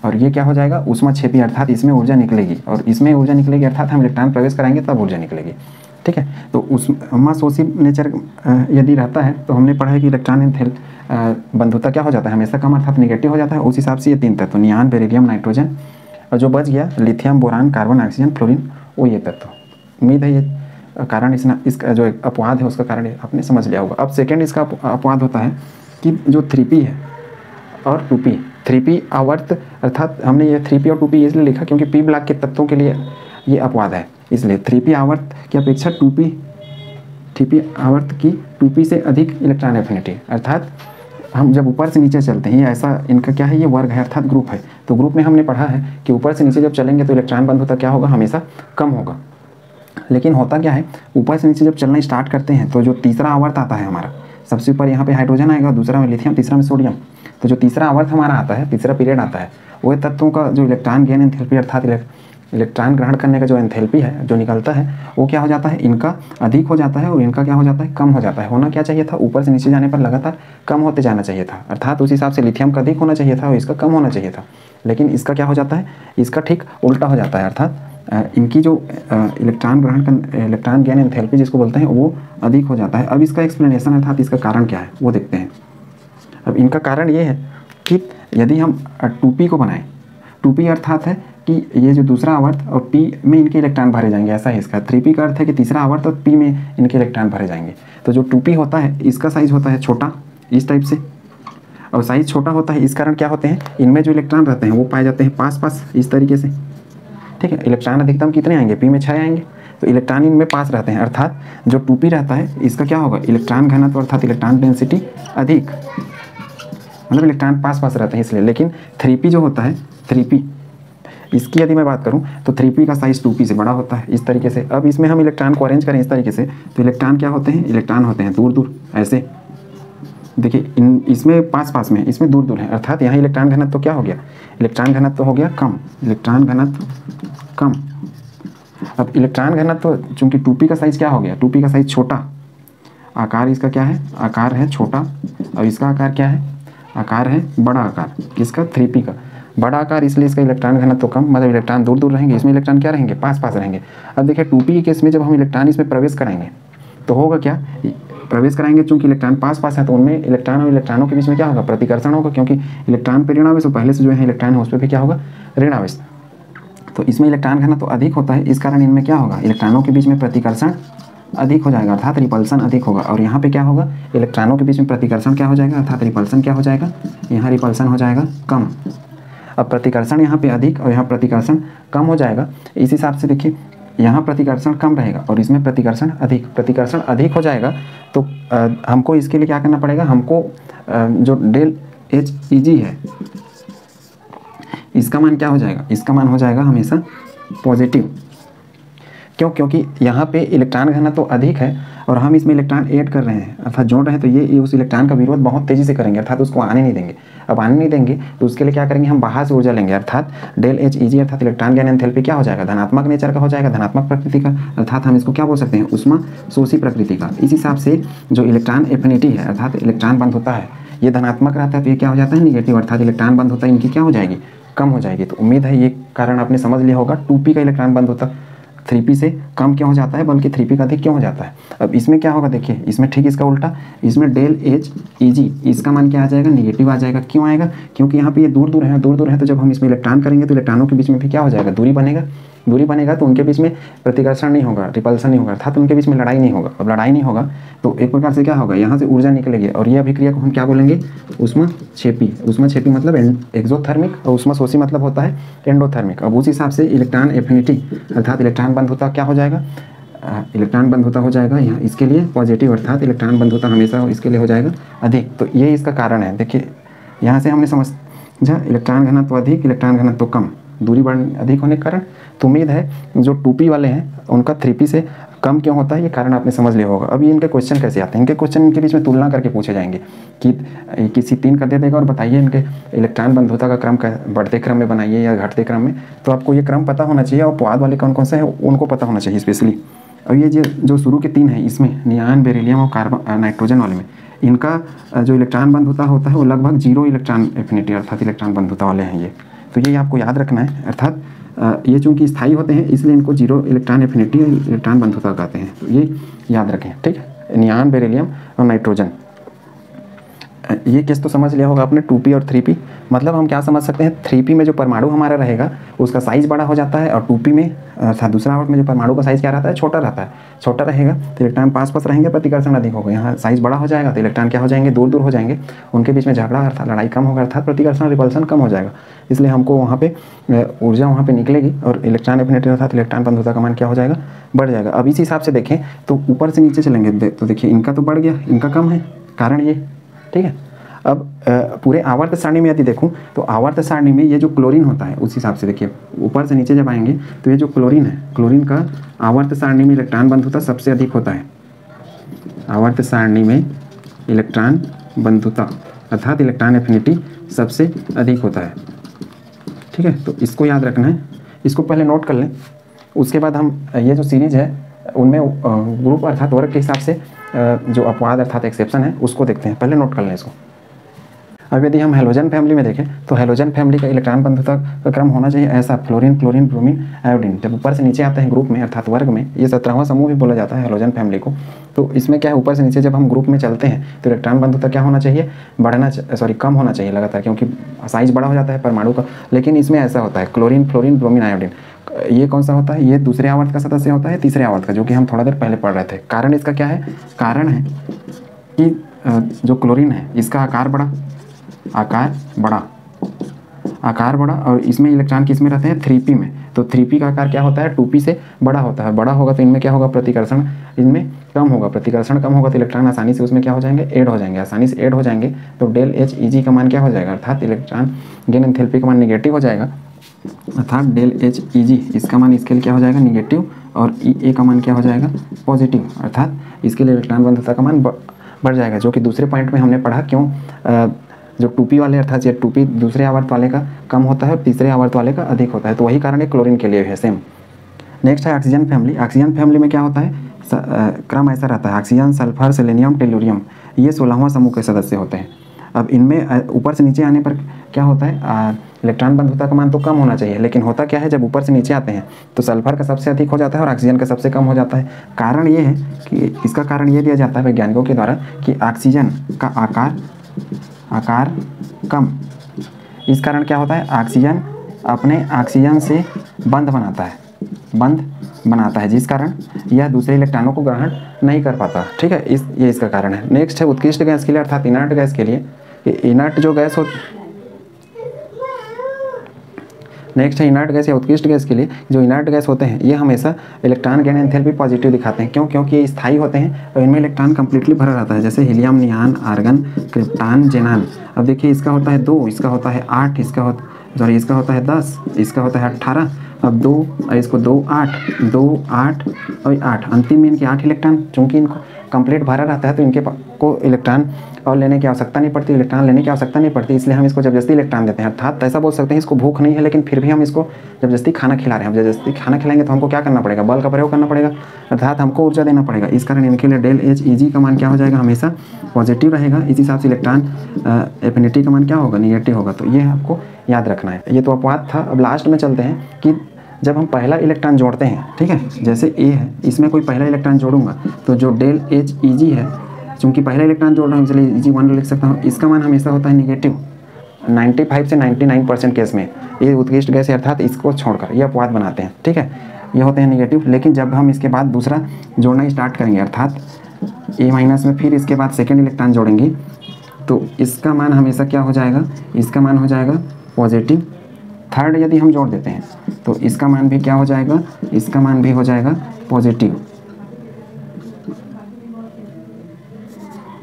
और ये क्या हो जाएगा, ऊष्माक्षेपी अर्थात इसमें ऊर्जा निकलेगी, और इसमें ऊर्जा निकलेगी अर्थात हम इलेक्ट्रॉन प्रवेश कराएंगे तब ऊर्जा निकलेगी, ठीक है। तो ऊष्माशोषी नेचर यदि रहता है तो हमने पढ़ा है कि इलेक्ट्रॉन एंथैल बंधुता क्या हो जाता है, हमेशा कम अर्थात निगेटिव हो जाता है। उस हिसाब से ये तीन तत्व, नियान, बेरिलियम, नाइट्रोजन, और जो बच गया lithium, boron, carbon, oxygen, fluorine, वो ये तत्व। उम्मीद है ये कारण इसका जो अपवाद है उसका कारण आपने समझ लिया होगा। अब सेकेंड इसका अपवाद होता है कि जो 3p है और 2p, 3p आवर्त अर्थात हमने ये 3p और 2p इसलिए लिखा क्योंकि p ब्लॉक के तत्वों के लिए ये अपवाद है, इसलिए 3p आवर्त की अपेक्षा 2p, 3p आवर्त की 2p से अधिक इलेक्ट्रॉन एफिनिटी। अर्थात हम जब ऊपर से नीचे चलते हैं, ये ऐसा इनका क्या है, ये वर्ग है अर्थात ग्रुप है। तो ग्रुप में हमने पढ़ा है कि ऊपर से नीचे जब चलेंगे तो इलेक्ट्रॉन बंधुता क्या होगा, हमेशा कम होगा। लेकिन होता क्या है, ऊपर से नीचे जब चलना स्टार्ट करते हैं तो जो तीसरा आवर्त आता है हमारा, सबसे ऊपर यहाँ पे हाइड्रोजन आएगा, दूसरा में लिथियम, तीसरा में सोडियम। तो जो तीसरा आवर्त हमारा आता है, तीसरा पीरियड आता है, वो तत्वों का जो इलेक्ट्रॉन गेन एंथैल्पी अर्थात इलेक्ट्रॉन ग्रहण करने का जो एंथैल्पी है, जो निकलता है, वो क्या हो जाता है, इनका अधिक हो जाता है और इनका क्या हो जाता है, कम हो जाता है। होना क्या चाहिए था, ऊपर से नीचे जाने पर लगातार कम होते जाना चाहिए था। अर्थात उस हिसाब से लिथियम का अधिक होना चाहिए था और इसका कम होना चाहिए था। लेकिन इसका क्या हो जाता है, इसका ठीक उल्टा हो जाता है। अर्थात इनकी जो इलेक्ट्रॉन गेन एंथैल्पी जिसको बोलते हैं, वो अधिक हो जाता है। अब इसका एक्सप्लेनेशन अर्थात इसका कारण क्या है वो देखते हैं। अब इनका कारण ये है कि यदि हम 2p को बनाएं, 2p अर्थात है कि ये जो दूसरा आवर्त और p में इनके इलेक्ट्रॉन भरे जाएंगे, ऐसा है इसका। 3p का अर्थ है कि तीसरा आवर्त और p में इनके इलेक्ट्रॉन भरे जाएंगे। तो जो 2p होता है, इसका साइज होता है छोटा, इस टाइप से, और साइज छोटा होता है, इस कारण क्या होते हैं, इनमें जो इलेक्ट्रॉन रहते हैं वो पाए जाते हैं पास पास इस तरीके से। ठीक है, इलेक्ट्रॉन अधिकतम कितने आएंगे, p में 6 आएंगे, तो इलेक्ट्रॉन इनमें पास रहते हैं। अर्थात जो 2p रहता है, इसका क्या होगा, इलेक्ट्रॉन घनत्व अर्थात इलेक्ट्रॉन डेंसिटी अधिक, मतलब इलेक्ट्रॉन पास पास रहते हैं इसलिए। लेकिन 3p जो होता है, 3p इसकी यदि मैं बात करूं तो 3p का साइज 2p से बड़ा होता है, इस तरीके से। अब इसमें हम इलेक्ट्रॉन को अरेंज करें इस तरीके से, तो इलेक्ट्रॉन क्या होते हैं, इलेक्ट्रॉन होते हैं दूर दूर ऐसे। देखिए इसमें पास पास में, इसमें दूर दूर है। अर्थात यहाँ इलेक्ट्रॉन घनत्व तो क्या हो गया, इलेक्ट्रॉन घनत्व तो हो गया कम, इलेक्ट्रॉन घनत्व कम। अब इलेक्ट्रॉन घनत्व तो चूंकि 2p का साइज क्या हो गया, 2p का साइज छोटा, आकार इसका क्या है, आकार है छोटा, और इसका आकार क्या है, आकार है बड़ा आकार। किसका, 3p का बड़ा आकार, इसलिए इसका इलेक्ट्रॉन घनत्व तो कम, मतलब इलेक्ट्रॉन दूर दूर रहेंगे, इसमें इलेक्ट्रॉन क्या रहेंगे, पास पास रहेंगे। अब देखिए 2p के केस में जब हम इलेक्ट्रॉन इसमें प्रवेश कराएंगे तो होगा क्या, प्रवेश कराएंगे चूंकि इलेक्ट्रॉन पास पास है, तो उनमें इलेक्ट्रॉन और इलेक्ट्रॉनों के बीच में क्या होगा, प्रतिकर्षण होगा, क्योंकि इलेक्ट्रॉन पे ऋण आवेश और पहले से जो है इलेक्ट्रॉन है उस पर भी क्या होगा, ऋण आवेश। तो इसमें इलेक्ट्रॉन घनत्व तो अधिक होता है, इस कारण इनमें क्या होगा, इलेक्ट्रॉनों के बीच में प्रतिकर्षण अधिक हो जाएगा, अर्थात रिपल्सन अधिक होगा। और यहाँ पे क्या होगा, इलेक्ट्रॉनों के बीच में प्रतिकर्षण क्या हो जाएगा, अर्थात रिपल्सन क्या हो जाएगा, यहाँ रिपल्सन हो जाएगा कम। अब प्रतिकर्षण यहाँ पे अधिक और यहाँ प्रतिकर्षण कम हो जाएगा। इस हिसाब से देखिए, यहाँ प्रतिकर्षण कम रहेगा और इसमें प्रतिकर्षण अधिक, प्रतिकर्षण अधिक हो जाएगा। तो हमको इसके लिए क्या करना पड़ेगा, हमको जो डेल एच ई जी है, इसका मान क्या हो जाएगा, इसका मान हो जाएगा हमेशा पॉजिटिव। क्यों, क्योंकि यहाँ पे इलेक्ट्रॉन घनत्व तो अधिक है और हम इसमें इलेक्ट्रॉन ऐड कर रहे हैं, अर्थात जोड़ रहे हैं, तो ये उस इलेक्ट्रॉन का विरोध बहुत तेज़ी से करेंगे, अर्थात उसको आने नहीं देंगे। अब आने नहीं देंगे तो उसके लिए क्या करेंगे, हम बाहर से ऊर्जा लेंगे, अर्थात डेल एच ई जी अर्थात इलेक्ट्रॉन गेन एंथैल्पी क्या हो जाएगा, धनात्मक नेचर का हो जाएगा, धनात्मक प्रकृति का, अर्थात हम इसको क्या बोल सकते हैं, उष्मा शोषी प्रकृति का। इस हिसाब से जो इलेक्ट्रॉन एफिनिटी है, अर्थात इलेक्ट्रॉन बंध होता है, ये धनात्मक रहता है, तो ये क्या हो जाता है निगेटिव, अर्थात इलेक्ट्रॉन बंध होता है इनकी क्या हो जाएगी, कम हो जाएगी। तो उम्मीद है ये कारण आपने समझ लिया होगा। 2p का इलेक्ट्रॉन बंध होता 3p से कम क्यों हो जाता है, बल्कि 3p का अधिक क्यों हो जाता है। अब इसमें क्या होगा, देखिए इसमें ठीक इसका उल्टा, इसमें डेल एच ई जी इसका मान क्या आ जाएगा, निगेटिव आ जाएगा। क्यों आएगा, क्योंकि यहाँ पे ये दूर दूर है, दूर दूर है, तो जब हम इसमें इलेक्ट्रॉन करेंगे तो इलेक्ट्रॉनों के बीच में भी क्या हो जाएगा, दूरी बनेगा, दूरी बनेगा तो उनके बीच में प्रतिकर्षण नहीं होगा, रिपल्सन नहीं होगा, अर्थात उनके बीच में लड़ाई नहीं होगा। अब लड़ाई नहीं होगा तो एक प्रकार से क्या होगा, यहाँ से ऊर्जा निकलेगी और ये अभिक्रिया को हम क्या बोलेंगे, ऊष्माक्षेपी। ऊष्माक्षेपी मतलब एक्सोथर्मिक और ऊष्माशोषी मतलब होता है एंडोथर्मिक। अब उस हिसाब से इलेक्ट्रॉन एफिनिटी अर्थात इलेक्ट्रॉन बंधुता क्या हो जाएगा, इलेक्ट्रॉन बंधुता हो जाएगा यहाँ इसके लिए पॉजिटिव, अर्थात इलेक्ट्रॉन बंधुता हमेशा इसके लिए हो जाएगा अधिक। तो ये इसका कारण है। देखिए यहाँ से हमने समझा इलेक्ट्रॉन घनत्व अधिक, इलेक्ट्रॉन घनत्व कम, दूरी बढ़ अधिक होने के कारण। तो उम्मीद है जो 2p वाले हैं उनका 3p से कम क्यों होता है, ये कारण आपने समझ लिया होगा। अब ये इनके क्वेश्चन कैसे आते हैं, इनके क्वेश्चन इनके बीच में तुलना करके पूछे जाएंगे कि किसी 3 का दे देगा और बताइए इनके इलेक्ट्रॉन बंधुता का क्रम बढ़ते क्रम में बनाइए या घटते क्रम में। तो आपको ये क्रम पता होना चाहिए और अपवाद वाले कौन कौन से हैं उनको पता होना चाहिए स्पेशली। और ये जो शुरू के 3 हैं इसमें नियान, बेरिलियम और कार्बन नाइट्रोजन वाले में, इनका जो इलेक्ट्रॉन बंधुता होता है वो लगभग 0 इलेक्ट्रॉन एफिनिटी अर्थात इलेक्ट्रॉन बंधुता वाले हैं ये। तो ये आपको याद रखना है, अर्थात ये चूंकि स्थायी होते हैं इसलिए इनको 0 इलेक्ट्रॉन एफिनिटी और इलेक्ट्रॉन बंधुता कहते हैं। तो ये याद रखें, ठीक है, नियान, बेरिलियम और नाइट्रोजन। ये केस तो समझ लिया होगा आपने 2p और 3p। मतलब हम क्या समझ सकते हैं, 3p में जो परमाणु हमारा रहेगा उसका साइज़ बड़ा हो जाता है, और 2p में अर्थात दूसरा आवर्त में जो परमाणु का साइज़ क्या रहता है, छोटा रहता है। छोटा रहेगा तो इलेक्ट्रॉन पास पास रहेंगे, प्रतिकर्षण अधिक होगा। यहाँ साइज़ बड़ा हो जाएगा तो इलेक्ट्रॉन क्या हो जाएंगे, दूर दूर हो जाएंगे, उनके बीच में झगड़ा अर्थात लड़ाई कम होगा, अर्थात प्रतिकर्षण रिपल्सन कम हो जाएगा। इसलिए हमको वहाँ पे ऊर्जा वहाँ पे निकलेगी और इलेक्ट्रॉन एफिनिटी अर्थात इलेक्ट्रॉन बंधुता का मान क्या हो जाएगा, बढ़ जाएगा। अब इस हिसाब से देखें तो ऊपर से नीचे चलेंगे तो देखिए इनका तो बढ़ गया, इनका कम है, कारण ये, ठीक है। अब पूरे आवर्त सारणी में यदि देखूं तो आवर्त सारणी में ये जो क्लोरीन होता है उस हिसाब से देखिए ऊपर से नीचे जब आएंगे तो ये जो क्लोरीन है, क्लोरीन का आवर्त सारणी में इलेक्ट्रॉन बंधुता सबसे अधिक होता है। आवर्त सारणी में इलेक्ट्रॉन बंधुता अर्थात इलेक्ट्रॉन एफिनिटी सबसे अधिक होता है, ठीक है। तो इसको याद रखना है, इसको पहले नोट कर लें। उसके बाद हम ये जो सीरीज है उनमें ग्रुप अर्थात वर्ग के हिसाब से जो अपवाद अर्थात एक्सेप्शन है उसको देखते हैं, पहले नोट कर लें इसको। अब यदि हम हेलोजन फैमिली में देखें तो हेलोजन फैमिली का इलेक्ट्रॉन बंधुता का क्रम होना चाहिए ऐसा, फ्लोरीन, क्लोरीन, ब्रोमीन, आयोडीन। जब ऊपर से नीचे आते हैं ग्रुप में अर्थात वर्ग में, ये 17वां समूह भी बोला जाता है हेलोजन फैमिली को। तो इसमें क्या है, ऊपर से नीचे जब हम ग्रुप में चलते हैं तो इलेक्ट्रॉन बंधुता क्या होना चाहिए, कम होना चाहिए लगातार, क्योंकि साइज बड़ा हो जाता है परमाणु का। लेकिन इसमें ऐसा होता है क्लोरीन, फ्लोरीन, ब्रोमीन, आयोडीन, ये कौन सा होता है, ये दूसरे आवर्त का सदस्य होता है, तीसरे आवर्त का, जो कि हम थोड़ा देर पहले पढ़ रहे थे। कारण इसका क्या है, कारण है कि जो क्लोरीन है इसका आकार बड़ा और इसमें इलेक्ट्रॉन किस में रहते हैं, 3p में। तो 3p का आकार क्या होता है, 2p से बड़ा होता है। बड़ा होगा तो इनमें क्या होगा, प्रतिकर्षण इनमें कम होगा, प्रतिकर्षण कम होगा तो इलेक्ट्रॉन आसानी से उसमें क्या हो जाएंगे, ऐड हो जाएंगे। आसानी से ऐड हो जाएंगे तो डेल एच ई जी का मान क्या हो जाएगा, अर्थात इलेक्ट्रॉन गेन एंथैल्पी का मान निगेटिव हो जाएगा, अर्थात डेल एच ई जी इसका मान इसके लिए क्या हो जाएगा, निगेटिव, और ई ए का मान क्या हो जाएगा, पॉजिटिव, अर्थात इसके लिए इलेक्ट्रॉन बंधुता का मान बढ़ जाएगा। जो कि दूसरे पॉइंट में हमने पढ़ा, क्यों जो 2p वाले अर्थात ये 2p दूसरे आवर्त वाले का कम होता है और तीसरे आवर्त वाले का अधिक होता है। तो वही कारण है क्लोरीन के लिए है सेम। नेक्स्ट है ऑक्सीजन फैमिली। ऑक्सीजन फैमिली में क्या होता है, क्रम ऐसा रहता है, ऑक्सीजन, सल्फर, सेलेनियम, टेलुरियम, ये 16वां समूह के सदस्य होते हैं। अब इनमें ऊपर से नीचे आने पर क्या होता है, इलेक्ट्रॉन बंधुता का मान तो कम होना चाहिए, लेकिन होता क्या है, जब ऊपर से नीचे आते हैं तो सल्फर का सबसे अधिक हो जाता है और ऑक्सीजन का सबसे कम हो जाता है। कारण ये है कि इसका कारण ये दिया जाता है वैज्ञानिकों के द्वारा कि ऑक्सीजन का आकार कम, इस कारण क्या होता है, ऑक्सीजन अपने ऑक्सीजन से बंध बनाता है, जिस कारण यह दूसरे इलेक्ट्रॉनों को ग्रहण नहीं कर पाता, ठीक है। ये इसका कारण है। नेक्स्ट है उत्कृष्ट गैस के लिए अर्थात इनर्ट गैस के लिए। इनर्ट जो गैस हो नेक्स्ट है इनर्ट गैस या उत्कृष्ट गैस के लिए। जो इनर्ट गैस होते हैं ये हमेशा इलेक्ट्रॉन गेन एंथैल्पी पॉजिटिव दिखाते हैं। क्यों, क्योंकि ये स्थायी होते हैं और इनमें इलेक्ट्रॉन कंप्लीटली भरा रहता है, जैसे हीलियम, नियान, आर्गन, क्रिप्टॉन, जेनान। अब देखिए इसका होता है 2, इसका होता है 8, इसका होता है 10, इसका होता है 18। अब 2 इसको 2 8 2 8 और 8, अंतिम में इनके 8 इलेक्ट्रॉन। चूँकि इनको कंप्लीट भरा रहता है तो इनके को इलेक्ट्रॉन और लेने की आवश्यकता नहीं पड़ती, इलेक्ट्रॉन लेने की आवश्यकता नहीं पड़ती, इसलिए हम इसको जबरदस्ती इलेक्ट्रॉन देते हैं। अर्थात ऐसा बोल सकते हैं इसको भूख नहीं है लेकिन फिर भी हम इसको जबरदस्ती खाना खिला रहे हैं। हम जबरदस्ती खाना खिलाएंगे तो हमको क्या करना पड़ेगा, बल का प्रयोग करना पड़ेगा, अर्थात हमको ऊर्जा देना पड़ेगा। इस कारण इनके लिए डेल एच ई जी का मान क्या हो जाएगा, हमेशा पॉजिटिव रहेगा। इस हिसाब से इलेक्ट्रॉन एफिनिटी का मान क्या होगा, निगेटिव होगा। तो ये आपको याद रखना है। ये तो अपवाद था। अब लास्ट में चलते हैं कि जब हम पहला इलेक्ट्रॉन जोड़ते हैं, ठीक है, जैसे ए है, इसमें कोई पहला इलेक्ट्रॉन जोड़ूंगा तो जो डेल एच ई जी है, चूँकि पहला इलेक्ट्रॉन जोड़ रहा हूँ इसलिए ई जी 1 लिख सकता हूँ, इसका मान हमेशा होता है निगेटिव 95 से 99% केस में। ये उत्कृष्ट गैस है अर्थात इसको छोड़कर ये अपवाद बनाते हैं, ठीक है, ये होते हैं निगेटिव। लेकिन जब हम इसके बाद दूसरा जोड़ना स्टार्ट करेंगे अर्थात ए माइनस में फिर इसके बाद सेकेंड इलेक्ट्रॉन जोड़ेंगे तो इसका मान हमेशा क्या हो जाएगा, इसका मान हो जाएगा पॉजिटिव। थर्ड यदि हम जोड़ देते हैं तो इसका मान भी क्या हो जाएगा, इसका मान भी हो जाएगा पॉजिटिव,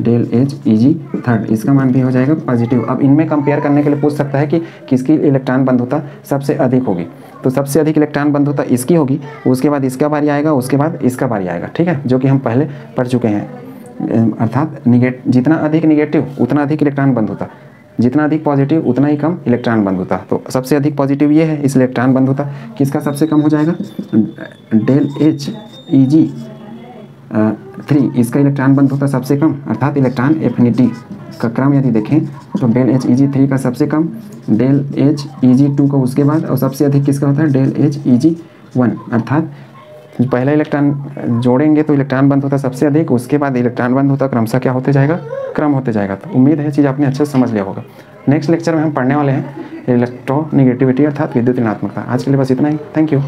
डेल एच ई जी थर्ड, इसका मान भी हो जाएगा पॉजिटिव। अब इनमें कंपेयर करने के लिए पूछ सकता है कि किसकी इलेक्ट्रॉन बंधुता सबसे अधिक होगी। तो सबसे अधिक इलेक्ट्रॉन बंधुता इसकी होगी, उसके बाद इसका बारी आएगा, उसके बाद इसका बारी आएगा, ठीक है, जो कि हम पहले पढ़ चुके हैं। अर्थात जितना अधिक निगेटिव उतना अधिक इलेक्ट्रॉन बंधुता, जितना अधिक पॉजिटिव उतना ही कम इलेक्ट्रॉन बंधुता। तो सबसे अधिक पॉजिटिव ये है, इस इलेक्ट्रॉन बंधुता किसका सबसे कम हो जाएगा, डेल एच ई जी 3, इसका इलेक्ट्रॉन बंधुता सबसे कम, अर्थात इलेक्ट्रॉन एफिनिटी का क्रम यदि देखें तो डेल एच ई जी 3 का सबसे कम, डेल एच ई जी 2 का उसके बाद, और सबसे अधिक किसका होता है, डेल एच ई जी 1। अर्थात पहला इलेक्ट्रॉन जोड़ेंगे तो इलेक्ट्रॉन बंधुता सबसे अधिक, उसके बाद इलेक्ट्रॉन बंधुता क्रमशः क्या होते जाएगा, क्रम होते जाएगा। तो उम्मीद है चीज़ आपने अच्छे से समझ लिया होगा। नेक्स्ट लेक्चर में हम पढ़ने वाले हैं इलेक्ट्रोनेगेटिविटी अर्थात विद्युत ऋणात्मकता। आज के लिए बस इतना ही। Thank you.